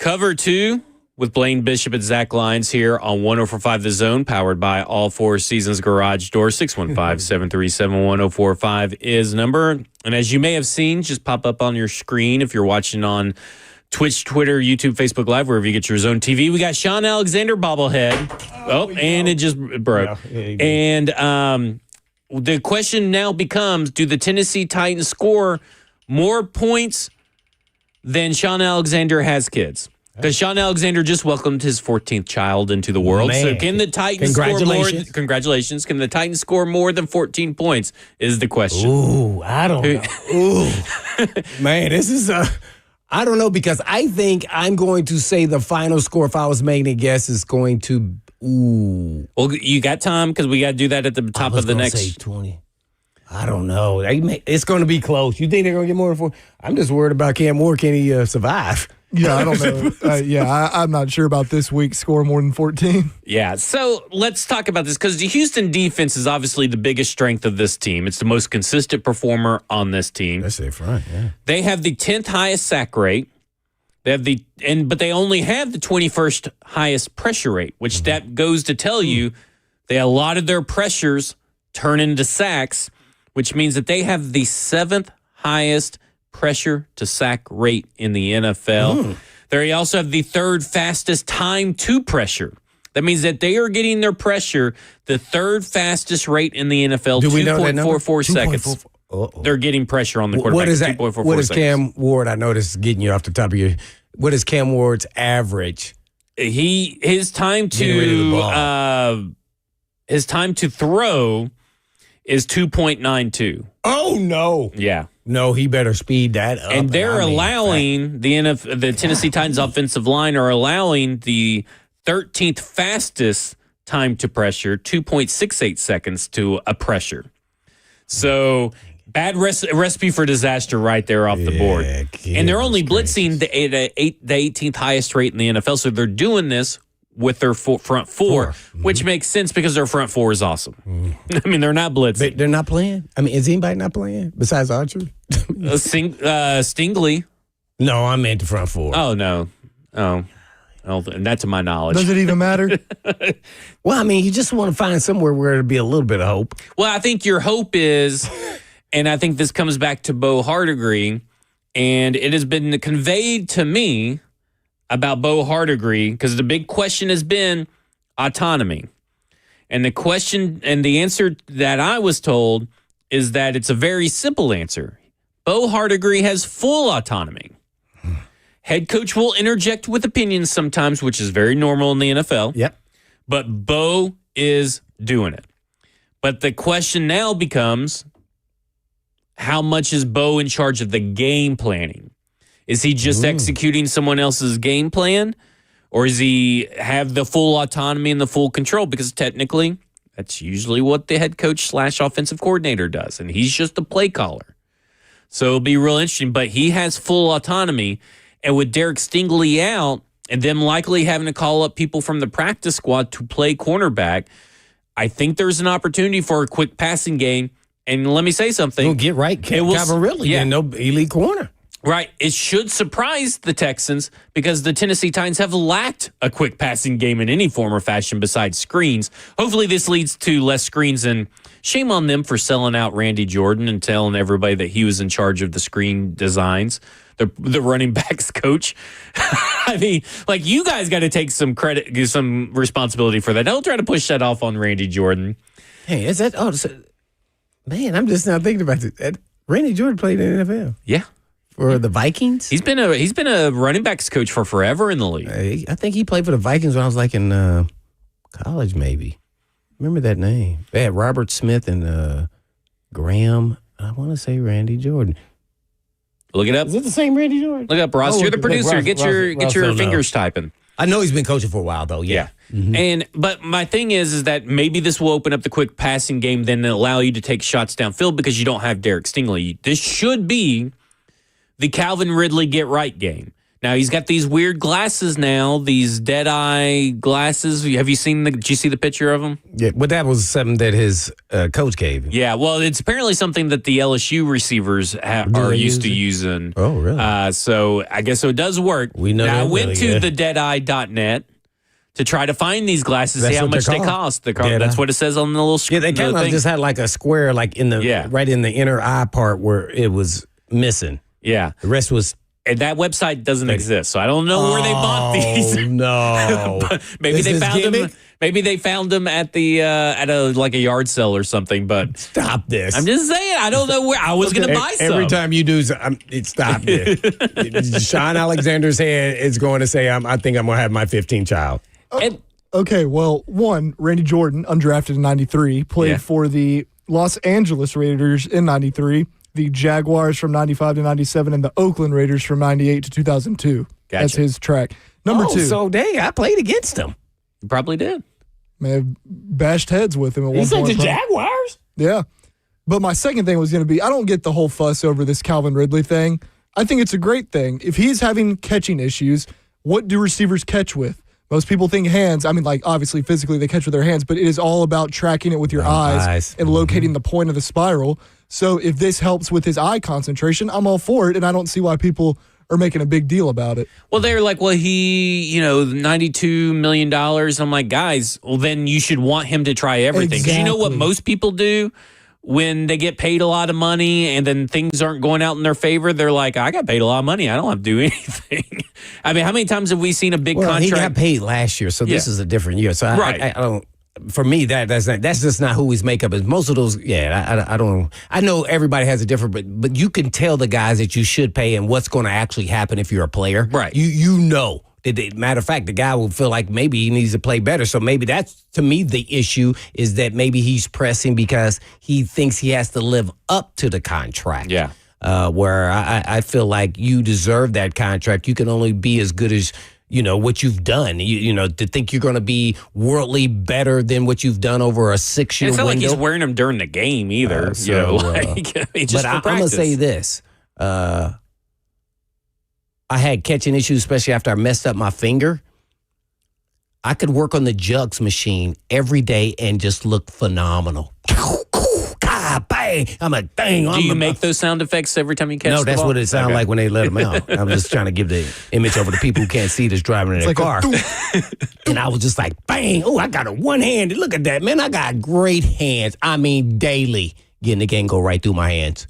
Cover 2 with Blaine Bishop and Zach Lyons here on 104.5 The Zone, powered by All Four Seasons Garage Door. 615-737-1045 is number. And as you may have seen, just pop up on your screen if you're watching on Twitch, Twitter, YouTube, Facebook Live, wherever you get your Zone TV. We got Sean Alexander bobblehead. And it just broke. And the question now becomes, do the Tennessee Titans score more points than Sean Alexander has kids? Because Sean Alexander just welcomed his 14th child into the world. Man. So can the Titans score more? Congratulations. Can the Titans score more than 14 points is the question. Ooh, I don't know. Ooh. Man, this is I don't know, because I think I'm going to say the final score, if I was making a guess, is going to Well, you got time because we got to do that at the top of the next. Say 20. I don't know. It's going to be close. You think they're going to get more than 4? I'm just worried about Cam Moore. Can he survive? Yeah, I don't know. I'm not sure about this week's score more than 14. Yeah, so let's talk about this because the Houston defense is obviously the biggest strength of this team. It's the most consistent performer on this team. That's their front, yeah. They have the 10th highest sack rate. They have but they only have the 21st highest pressure rate, which that goes to tell you a lot of their pressures turn into sacks, which means that they have the 7th highest pressure to sack rate in the NFL. They also have the 3rd fastest time to pressure. That means that they are getting their pressure the 3rd fastest rate in the NFL, 2.44 seconds. They're getting pressure on the quarterback. What is that? 2.44 What is seconds. Cam Ward? I know this is getting you off the top of your. What is Cam Ward's average? His time to throw is 2.92. Oh no! Yeah. No, he better speed that up. And they're allowing the Tennessee Titans offensive line are allowing the 13th fastest time to pressure, 2.68 seconds to a pressure. So bad recipe for disaster right there off the board. And they're only blitzing the 18th highest rate in the NFL. So they're doing this with their front four, which makes sense because their front four is awesome. I mean, they're not blitzing. They're not playing? I mean, is anybody not playing besides Archer? Stingley. No, I meant the front four. Oh, no. Oh, not to my knowledge. Does it even matter? Well, I mean, you just want to find somewhere where there'll be a little bit of hope. Well, I think your hope is, and I think this comes back to Bo Hardegree, and it has been conveyed to me about Bo Hardegree, because the big question has been autonomy. And the question and the answer that I was told is that it's a very simple answer. Bo Hardegree has full autonomy. Head coach will interject with opinions sometimes, which is very normal in the NFL. Yep. But Bo is doing it. But the question now becomes, how much is Bo in charge of the game planning? Is he just executing someone else's game plan? Or does he have the full autonomy and the full control? Because technically, that's usually what the head coach / offensive coordinator does. And he's just a play caller. So it'll be real interesting. But he has full autonomy. And with Derek Stingley out and them likely having to call up people from the practice squad to play cornerback, I think there's an opportunity for a quick passing game. And let me say something. We'll get right. Cavalrilli and no elite corner. Right. It should surprise the Texans because the Tennessee Titans have lacked a quick passing game in any form or fashion besides screens. Hopefully this leads to less screens, and shame on them for selling out Randy Jordan and telling everybody that he was in charge of the screen designs, the running backs coach. I mean, like, you guys got to take some credit, some responsibility for that. Don't try to push that off on Randy Jordan. Hey, is that, man, I'm just not thinking about it. Randy Jordan played in the NFL. Yeah. For the Vikings? He's been a running backs coach for forever in the league. I think he played for the Vikings when I was like in college, maybe. Remember that name? They had Robert Smith and Graham. I want to say Randy Jordan. Look it up. Is it the same Randy Jordan? Look up, Ross. You're the producer. Get your fingers typing. I know he's been coaching for a while, though. Yeah. Mm-hmm. But my thing is that maybe this will open up the quick passing game, then allow you to take shots downfield because you don't have Derek Stingley. This should be the Calvin Ridley get right game. Now he's got these weird glasses now, these dead eye glasses. Did you see the picture of them? Yeah, but that was something that his coach gave him. Yeah, well, it's apparently something that the LSU receivers are used to using. Oh, really? So I guess it does work. We know now, I that went really to good. the deadeye.net to try to find these glasses, see how what much they're they called. cost. That's what it says on the little Yeah, screen. they kind of just had like a square, like right in the inner eye part where it was missing. Yeah. The rest was. And that website doesn't exist, so I don't know where they bought these. Oh no! Maybe Is they this found them. gimmick? Maybe they found them at the at a yard sale or something. But Stop this! I'm just saying, I don't know where I was going to buy some. Every time you do, stop this. Sean Alexander's head is going to say, "I think I'm going to have my 15th child." Okay, well, Randy Jordan, undrafted in 93, played for the Los Angeles Raiders in 93, the Jaguars from 95 to 97, and the Oakland Raiders from 98 to 2002. Gotcha. That's his track. Number 2. So, dang, I played against him. You probably did. May have bashed heads with him at one He's like point. the Jaguars? Yeah. But my second thing was going to be, I don't get the whole fuss over this Calvin Ridley thing. I think it's a great thing. If he's having catching issues, what do receivers catch with? Most people think hands. I mean, like, obviously, physically, they catch with their hands, but it is all about tracking it with your eyes and locating the point of the spiral. So if this helps with his eye concentration, I'm all for it, and I don't see why people are making a big deal about it. Well, they're like, well, $92 million. I'm like, guys, well, then you should want him to try everything. Because you know what most people do when they get paid a lot of money and then things aren't going out in their favor? They're like, I got paid a lot of money. I don't have to do anything. I mean, how many times have we seen a big contract? He got paid last year, so this is a different year. So I don't. For me, that's just not who his makeup is. Most of those, I don't. I know everybody has a different, but you can tell the guys that you should pay and what's going to actually happen if you're a player. Right. You know. Matter of fact, the guy will feel like maybe he needs to play better. So maybe that's, to me, the issue is that maybe he's pressing because he thinks he has to live up to the contract. Yeah. Where I feel like you deserve that contract. You can only be as good as what you've done. To think you're going to be worldly better than what you've done over a 6-year window. It's not like he's wearing them during the game either. Just but I'm going to say this. I had catching issues, especially after I messed up my finger. I could work on the jugs machine every day and just look phenomenal. God, bang! Do you make those sound effects every time you catch the ball? No, that's what it sounds like when they let them out. I'm just trying to give the image over to people who can't see that's driving in their car. And I was just like, bang! Oh, I got a one-handed. Look at that, man. I got great hands. I mean, daily. Getting the game go right through my hands.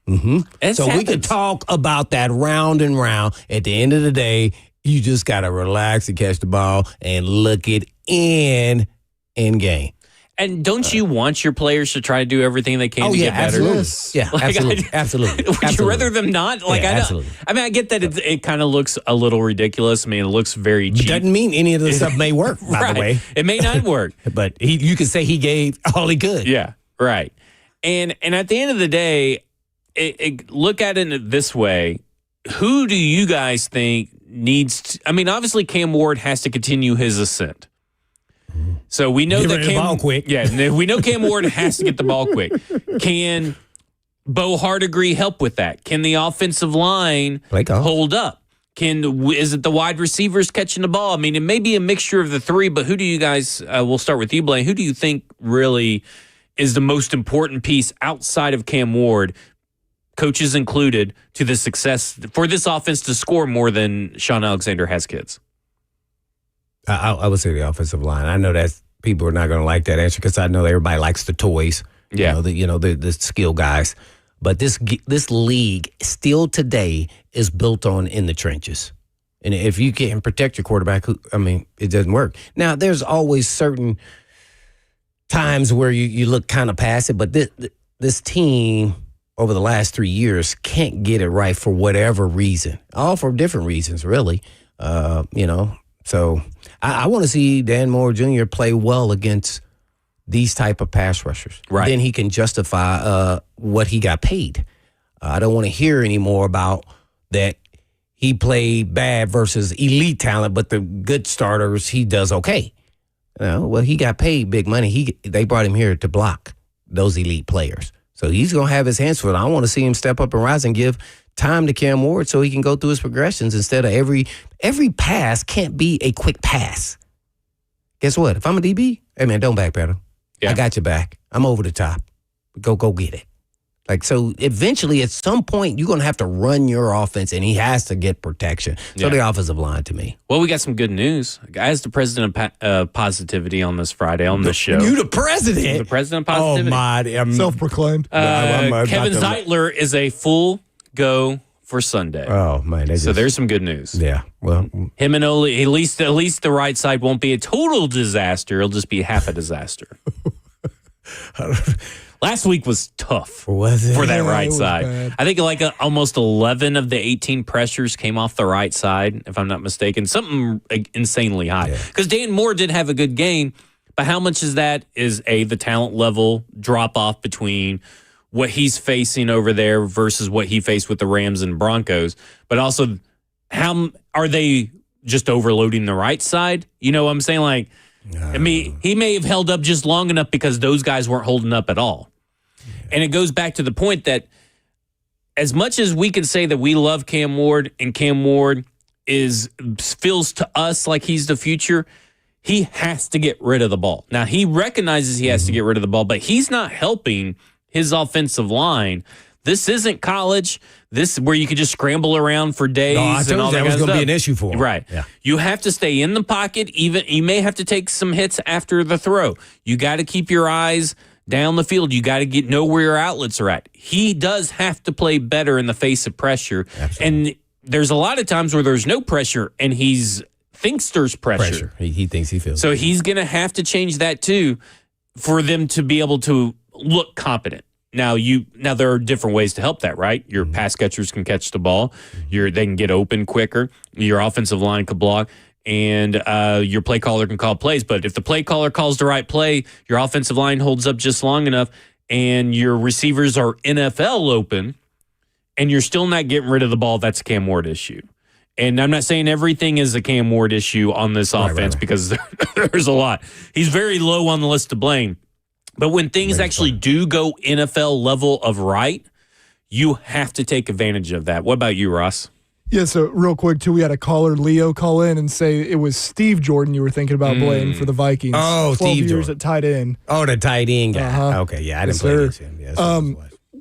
Mm-hmm. So we could talk about that round and round. At the end of the day, you just got to relax and catch the ball and look it in game. And don't you want your players to try to do everything they can to get better? Absolutely. Yes. Yeah, absolutely. Would you rather them not? Like, Yeah, I absolutely. mean, I get that it kind of looks a little ridiculous. I mean, it looks very cheap. Doesn't mean any of the stuff may work, by Right. the way. It may not work. But you could say he gave all he could. Yeah, right. And at the end of the day, look at it this way. Who do you guys think needs to, I mean, obviously Cam Ward has to continue his ascent. So we know that the ball quick. Yeah, we know Cam Ward has to get the ball quick. Can Bo Hardegree help with that? Can the offensive line hold up? Is it the wide receivers catching the ball? I mean, it may be a mixture of the three, but who do you guys, we'll start with you, Blaine. Who do you think really is the most important piece outside of Cam Ward, coaches included, to the success for this offense to score more than Sean Alexander has kids? I would say the offensive line. I know that people are not going to like that answer because I know everybody likes the toys. Yeah. The skill guys. But this league still today is built on in the trenches. And if you can't protect your quarterback, it doesn't work. Now, there's always certain times where you look kind of past it, but this team over the last 3 years can't get it right for whatever reason. All for different reasons, really. So I want to see Dan Moore Jr. play well against these type of pass rushers. Right. Then he can justify what he got paid. I don't want to hear anymore about that he played bad versus elite talent, but the good starters, he does okay. Well, he got paid big money. They brought him here to block those elite players. So he's going to have his hands full. I want to see him step up and rise and give time to Cam Ward so he can go through his progressions instead of every pass can't be a quick pass. Guess what? If I'm a DB, hey, man, don't backpedal. Yeah. I got your back. I'm over the top. Go get it. Like, so eventually at some point, you're going to have to run your offense, and he has to get protection. So the offensive line to me. Well, we got some good news. Guys, the president of positivity on this Friday on the show. You the president? The president of positivity. Oh, my. Self-proclaimed. Kevin Zeitler is a full go for Sunday. Oh, man. So there's some good news. Yeah. Well, him and Ole, at least the right side won't be a total disaster. It'll just be half a disaster. Last week was tough was it? for that Yeah, right it was side. bad. I think almost 11 of the 18 pressures came off the right side, if I'm not mistaken. Something insanely high. Because Dan Moore did have a good game, but how much is that is the talent level drop off between what he's facing over there versus what he faced with the Rams and Broncos, but also how are they just overloading the right side? You know what I'm saying? Like, I mean, he may have held up just long enough because those guys weren't holding up at all. And it goes back to the point that as much as we can say that we love Cam Ward and Cam Ward feels to us like he's the future, he has to get rid of the ball. Now, he recognizes he has to get rid of the ball, but he's not helping his offensive line. This isn't college. This is where you could just scramble around for days. No, I told you that was going to be an issue for him. Right. Yeah. You have to stay in the pocket. Even you may have to take some hits after the throw. You got to keep your eyes down the field. You got to know where your outlets are at. He does have to play better in the face of pressure. Absolutely. And there's a lot of times where there's no pressure and thinks there's pressure. He thinks he feels. So he's going to have to change that too for them to be able to look competent. Now there are different ways to help that, right? Your pass catchers can catch the ball. They can get open quicker. Your offensive line can block, and your play caller can call plays. But if the play caller calls the right play, your offensive line holds up just long enough, and your receivers are NFL open, and you're still not getting rid of the ball, that's a Cam Ward issue. And I'm not saying everything is a Cam Ward issue on this offense because there's a lot. He's very low on the list to blame. But when things actually do go NFL level of right, you have to take advantage of that. What about you, Ross? Yeah, so real quick, too, we had a caller, Leo, call in and say it was Steve Jordan you were thinking about playing for the Vikings. Oh, 12 Steve years Jordan. at tight end. Oh, the tight end guy. Uh-huh. Okay, yeah, I didn't Yes, play sir. against him. Yes,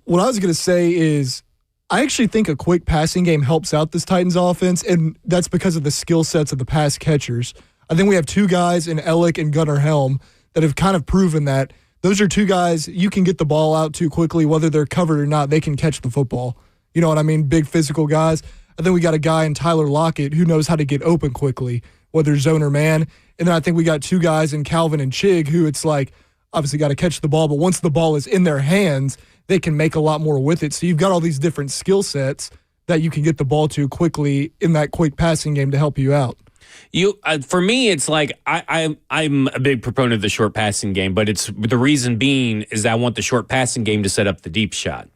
What I was going to say is I actually think a quick passing game helps out this Titans offense, and that's because of the skill sets of the pass catchers. I think we have two guys in Ellick and Gunnar Helm that have kind of proven that those are two guys you can get the ball out to quickly, whether they're covered or not, they can catch the football. You know what I mean? Big physical guys. I think we got a guy in Tyler Lockett who knows how to get open quickly, whether zone or man. And then I think we got two guys in Calvin and Chig who it's like, obviously got to catch the ball, but once the ball is in their hands, they can make a lot more with it. So you've got all these different skill sets that you can get the ball to quickly in that quick passing game to help you out. For me, it's like I'm a big proponent of the short passing game, but the reason being is that I want the short passing game to set up the deep shot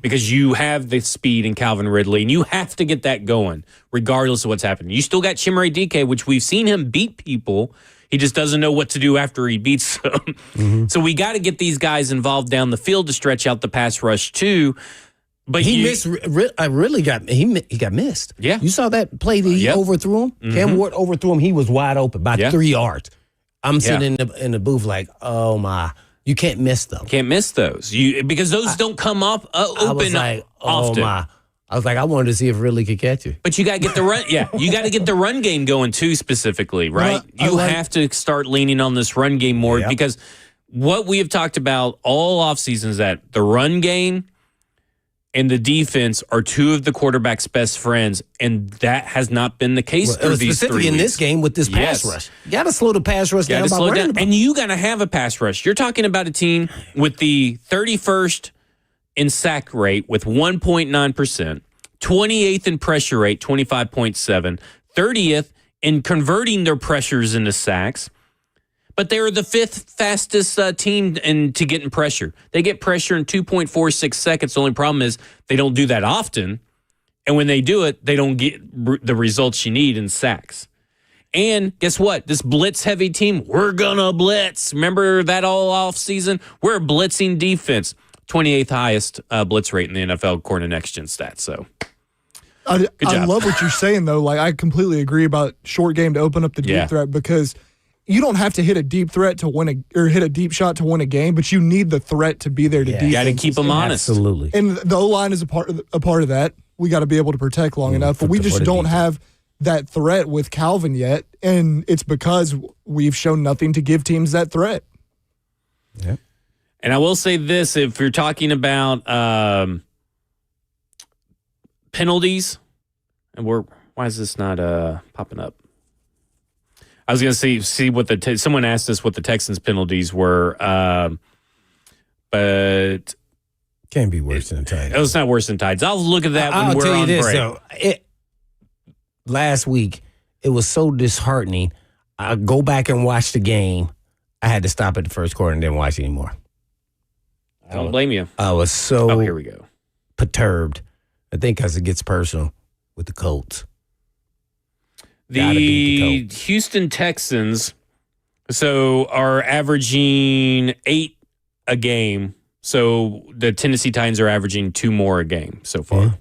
because you have the speed in Calvin Ridley, and you have to get that going regardless of what's happening. You still got Chimere Dike, which we've seen him beat people. He just doesn't know what to do after he beats them. So we got to get these guys involved down the field to stretch out the pass rush too. But he got missed. Yeah. You saw that play that he overthrew him? Cam Ward overthrew him. He was wide open by 3 yards. I'm sitting in the booth like, oh, my. You can't miss them. Can't miss those. Because those don't come up open I was like, often. Oh, my. I was like, I wanted to see if Ridley could catch you. But you got to get the run. Yeah, you got to get the run game going too, specifically, right? You have to start leaning on this run game more because what we have talked about all offseason is that the run game and the defense are two of the quarterback's best friends, and that has not been the case through these 3 weeks. In this game with this pass rush. You got to slow the pass rush down by running. And you got to have a pass rush. You're talking about a team with the 31st in sack rate with 1.9%, 28th in pressure rate, 25.7%, 30th in converting their pressures into sacks. But they are the 5th fastest team to get in pressure. They get pressure in 2.46 seconds. The only problem is they don't do that often. And when they do it, they don't get the results you need in sacks. And guess what? This blitz-heavy team, we're going to blitz. Remember that all offseason? We're a blitzing defense. 28th highest blitz rate in the NFL according to Next Gen Stats. So I job. love what you're saying, though. Like, I completely agree about short game to open up the deep threat, because you don't have to hit a deep threat to win or hit a deep shot to win a game, but you need the threat to be there to defense. You got to keep them honest. Absolutely. And the O-line is a part of that. We got to be able to protect long enough, but we just don't have that threat with Calvin yet, and it's because we've shown nothing to give teams that threat. Yeah. And I will say this, if you're talking about penalties, and why is this not popping up? I was going to see what someone asked us what the Texans penalties were, but can't be worse than the Titans. It's not worse than Titans. I'll look at that when I'll we're tell you on this, break. though. Last week, it was so disheartening. I go back and watch the game. I had to stop at the first quarter and didn't watch anymore. I don't blame you. I was so here we go. perturbed. I think because it gets personal with the Colts. The Houston Texans are averaging 8 a game. So the Tennessee Titans are averaging 2 more a game so far. Yeah.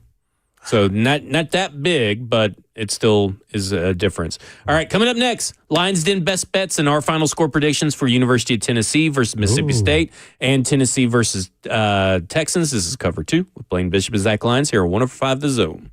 So not that big, but it still is a difference. All right, coming up next, Lions Den best bets and our final score predictions for University of Tennessee versus Mississippi State and Tennessee versus Texans. This is Cover 2 with Blaine Bishop and Zach Lyons here on 105 The Zone.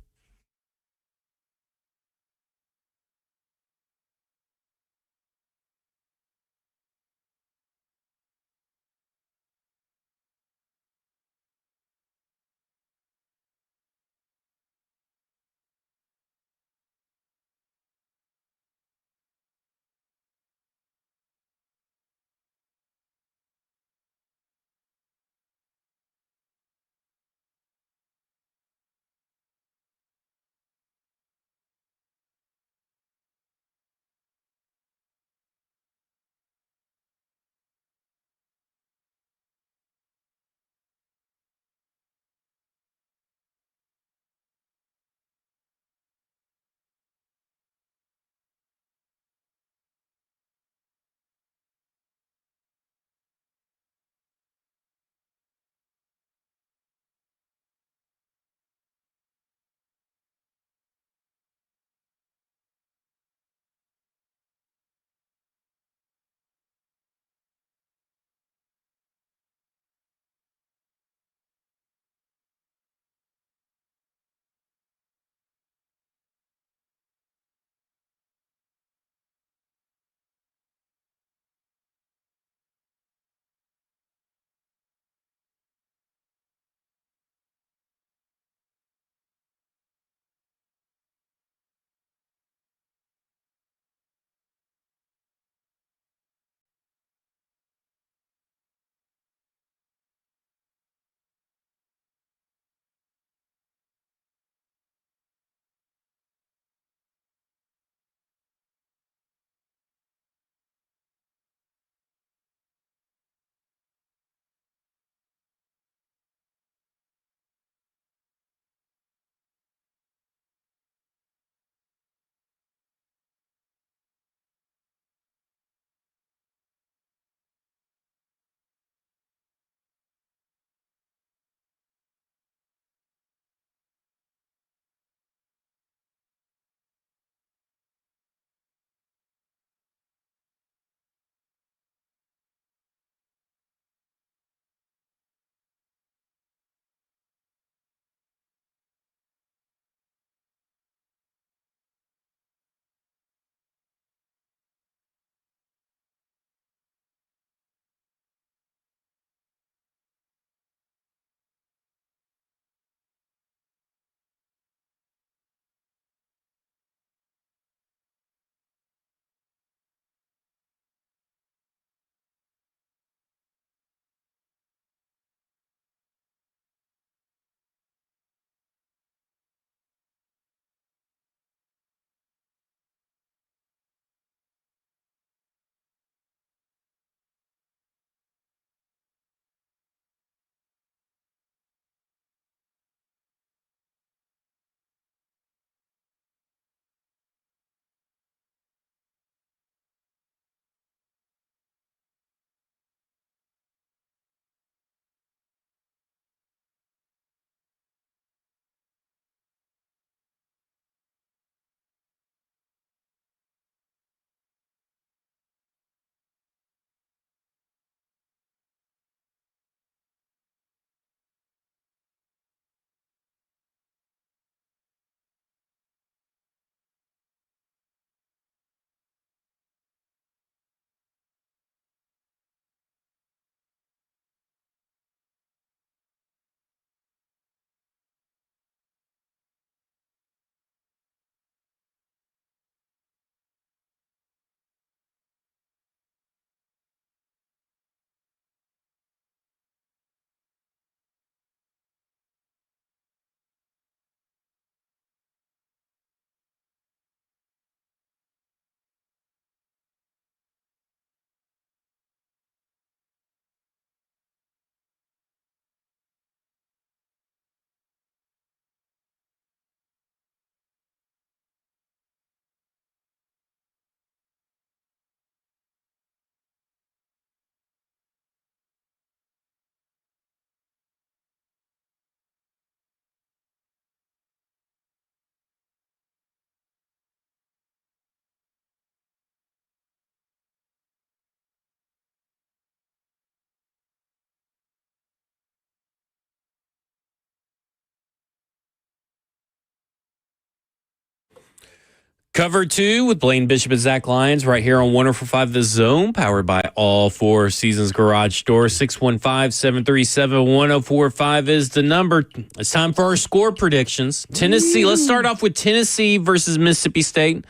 Cover 2 with Blaine Bishop and Zach Lyons right here on 104.5 The Zone, powered by All Four Seasons Garage Door. 615-737-1045 is the number. It's time for our score predictions. Tennessee, let's start off with Tennessee versus Mississippi State.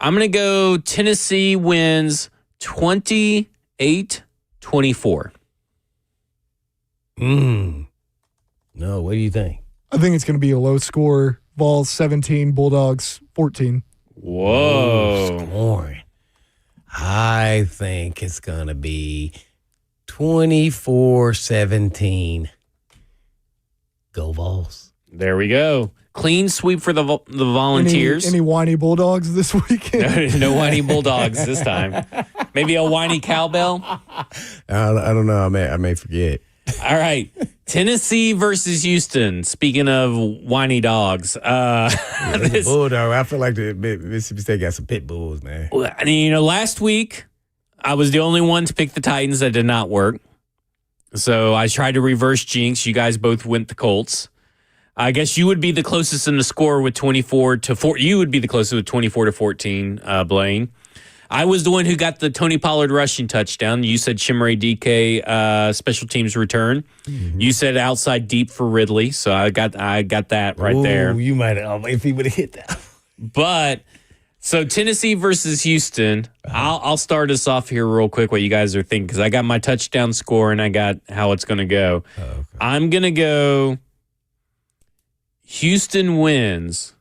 I'm going to go Tennessee wins 28-24. No, what do you think? I think it's going to be a low score. Vols 17, Bulldogs 14. Whoa. Scoring. I think it's going to be 24-17. Go Vols. There we go. Clean sweep for the Volunteers. Any whiny Bulldogs this weekend? No whiny Bulldogs this time. Maybe a whiny cowbell. I don't know. I may forget. All right. Tennessee versus Houston. Speaking of whiny dogs. Bulldog. I feel like the Mississippi State got some pit bulls, man. Last week, I was the only one to pick the Titans. That did not work. So I tried to reverse jinx. You guys both went the Colts. I guess you would be the closest in the score with 24-4. You would be the closest with 24-14, Blaine. I was the one who got the Tony Pollard rushing touchdown. You said Chimere DK special teams return. Mm-hmm. You said outside deep for Ridley, so I got that right there. You might have if he would have hit that. But so Tennessee versus Houston. I'll start us off here real quick. What you guys are thinking, because I got my touchdown score and I got how it's going to go. Oh, okay. I'm going to go. Houston wins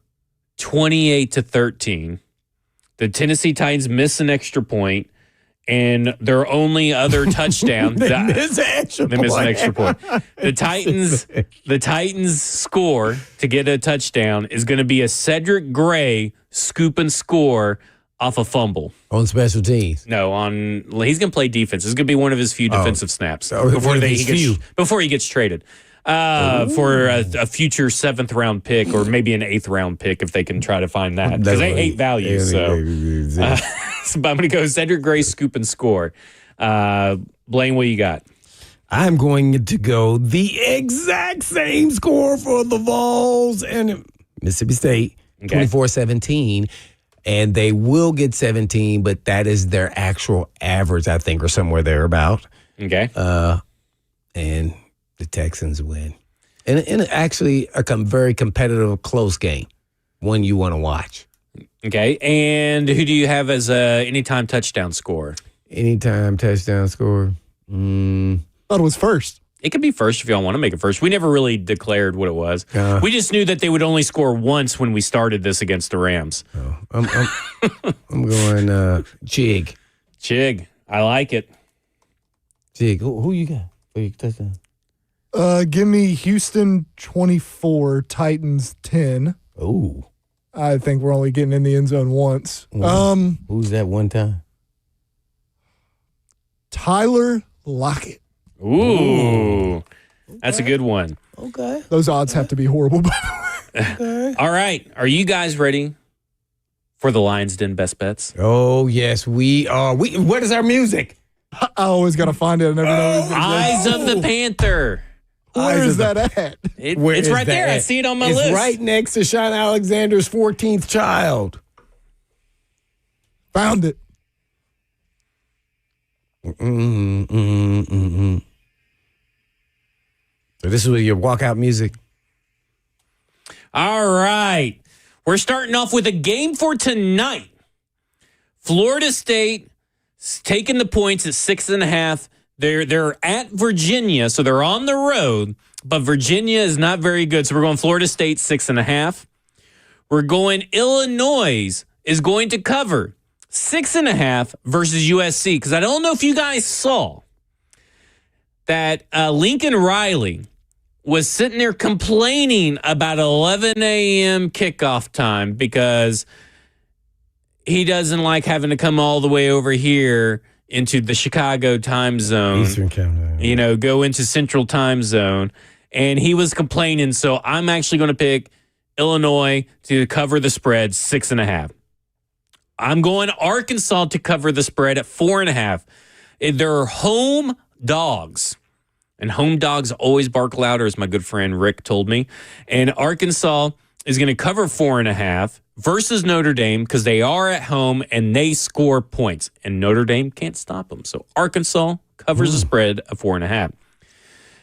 28-13. The Tennessee Titans miss an extra point, and their only other touchdown. They miss an extra point. The Titans score to get a touchdown is going to be a Cedric Gray scoop and score off a fumble. On special teams? No, he's going to play defense. This is going to be one of his few defensive snaps before he gets traded. For a future 7th round pick or maybe an 8th round pick if they can try to find that, because they hate value. So I'm going to go Cedric Gray scoop and score. Blaine, what you got? I'm going to go the exact same score for the Vols and Mississippi State, 24-17. And they will get 17, but that is their actual average, I think, or somewhere thereabout. Okay. And the Texans win. And actually a very competitive, close game. One you want to watch. Okay. And who do you have as a anytime touchdown scorer? Anytime touchdown scorer? Thought it was first. It could be first if y'all want to make it first. We never really declared what it was. We just knew that they would only score once when we started this against the Rams. I'm going Chig. Chig. I like it. Chig. Who you got for your touchdown? Give me Houston 24, Titans 10. Oh. I think we're only getting in the end zone once. Who's that one time? Tyler Lockett. Ooh. That's a good one. Okay. Those odds have to be horrible. Okay. All right. Are you guys ready for the Lions Den Best Bets? Oh, yes, we are. What is our music? I always got to find it. I never know. Eyes of the Panther. Where is that at? It's right there. I see it on my list. It's right next to Sean Alexander's 14th child. Found it. So this is with your walkout music. All right. We're starting off with a game for tonight. Florida State taking the points at 6.5. They're at Virginia, so they're on the road, but Virginia is not very good. So we're going Florida State 6.5. We're going Illinois is going to cover 6.5 versus USC, because I don't know if you guys saw that Lincoln Riley was sitting there complaining about 11 a.m. kickoff time because he doesn't like having to come all the way over here into the Chicago time zone, Eastern time, go into Central time zone. And he was complaining. So I'm actually going to pick Illinois to cover the spread 6.5. I'm going Arkansas to cover the spread at 4.5. They're home dogs. And home dogs always bark louder, as my good friend Rick told me. And Arkansas is going to cover 4.5 versus Notre Dame because they are at home and they score points, and Notre Dame can't stop them. So Arkansas covers the spread of 4.5.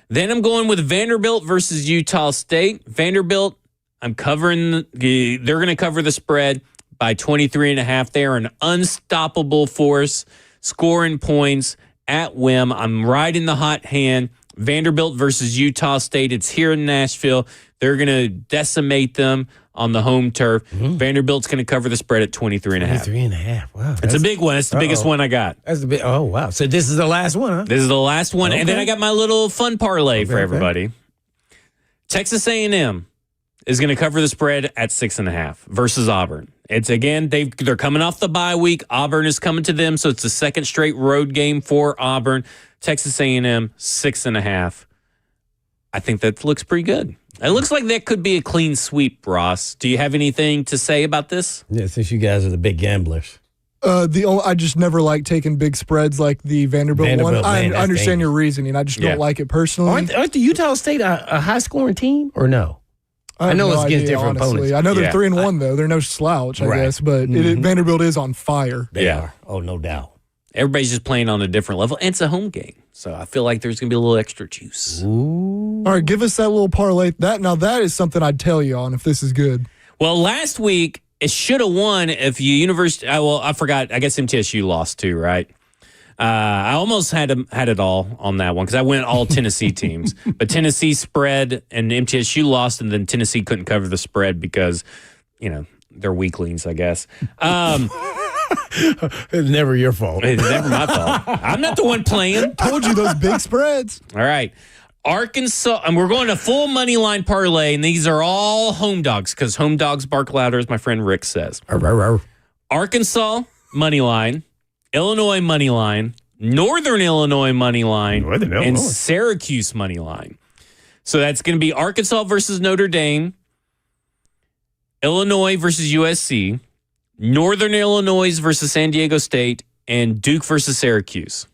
Then I'm going with Vanderbilt versus Utah State. Vanderbilt, I'm covering. They're going to cover the spread by 23.5. They are an unstoppable force, scoring points at whim. I'm riding the hot hand. Vanderbilt versus Utah State. It's here in Nashville. They're going to decimate them on the home turf. Vanderbilt's going to cover the spread at 23.5. 23.5. Wow. It's a big one. It's the biggest one I got. That's the big. Oh, wow. So this is the last one, huh? This is the last one. Okay. And then I got my little fun parlay for everybody. Texas A&M is going to cover the spread at 6.5 versus Auburn. It's, again, they're coming off the bye week. Auburn is coming to them, so it's the second straight road game for Auburn. Texas A&M, 6.5. I think that looks pretty good. It looks like that could be a clean sweep, Ross. Do you have anything to say about this? Yeah, since you guys are the big gamblers. I just never like taking big spreads like the Vanderbilt one. Man, I understand dangerous. your reasoning. I just don't like it personally. Aren't the Utah State a high-scoring team, or no? I know it's against different opponents. I know they're 3-1 though. They're no slouch, I guess, but Vanderbilt is on fire. They are. Oh, no doubt. Everybody's just playing on a different level, and it's a home game. So I feel like there's going to be a little extra juice. Ooh. All right, give us that little parlay. That is something I'd tell you on if this is good. Well, last week, it should have won if you University. I forgot. I guess MTSU lost too, right? I almost had it all on that one because I went all Tennessee teams. But Tennessee spread and MTSU lost, and then Tennessee couldn't cover the spread because, they're weaklings, I guess. It's never your fault. It's never my fault. I'm not the one playing. Told you those big spreads. All right. Arkansas, and we're going to full money line parlay, and these are all home dogs because home dogs bark louder, as my friend Rick says. Arkansas money line, Illinois money line, Northern Illinois money line, and Syracuse money line. So that's going to be Arkansas versus Notre Dame, Illinois versus USC, Northern Illinois versus San Diego State, and Duke versus Syracuse.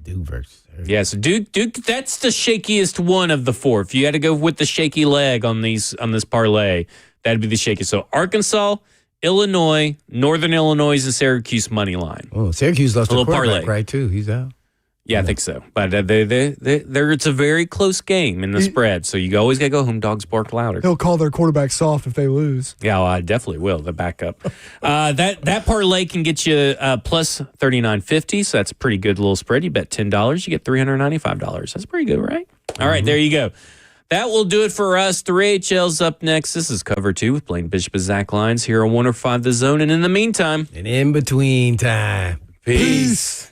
Duke versus Syracuse. Yeah, so Duke, that's the shakiest one of the four. If you had to go with the shaky leg on this parlay, that'd be the shakiest. So Arkansas, Illinois, Northern Illinois, and Syracuse money line. Oh, Syracuse lost a quarterback, parlay. right, too. He's out. Yeah, I think so. But it's a very close game in the spread, so you always got to go home dogs bark louder. He'll call their quarterback soft if they lose. Yeah, well, I definitely will. The backup. That parlay can get you plus $39.50, so that's a pretty good little spread. You bet $10, you get $395. That's pretty good, right? All right, there you go. That will do it for us. 3HL's up next. This is Cover 2 with Blaine Bishop and Zach Lyons here on 105 The Zone. And in the meantime, and in between time. Peace.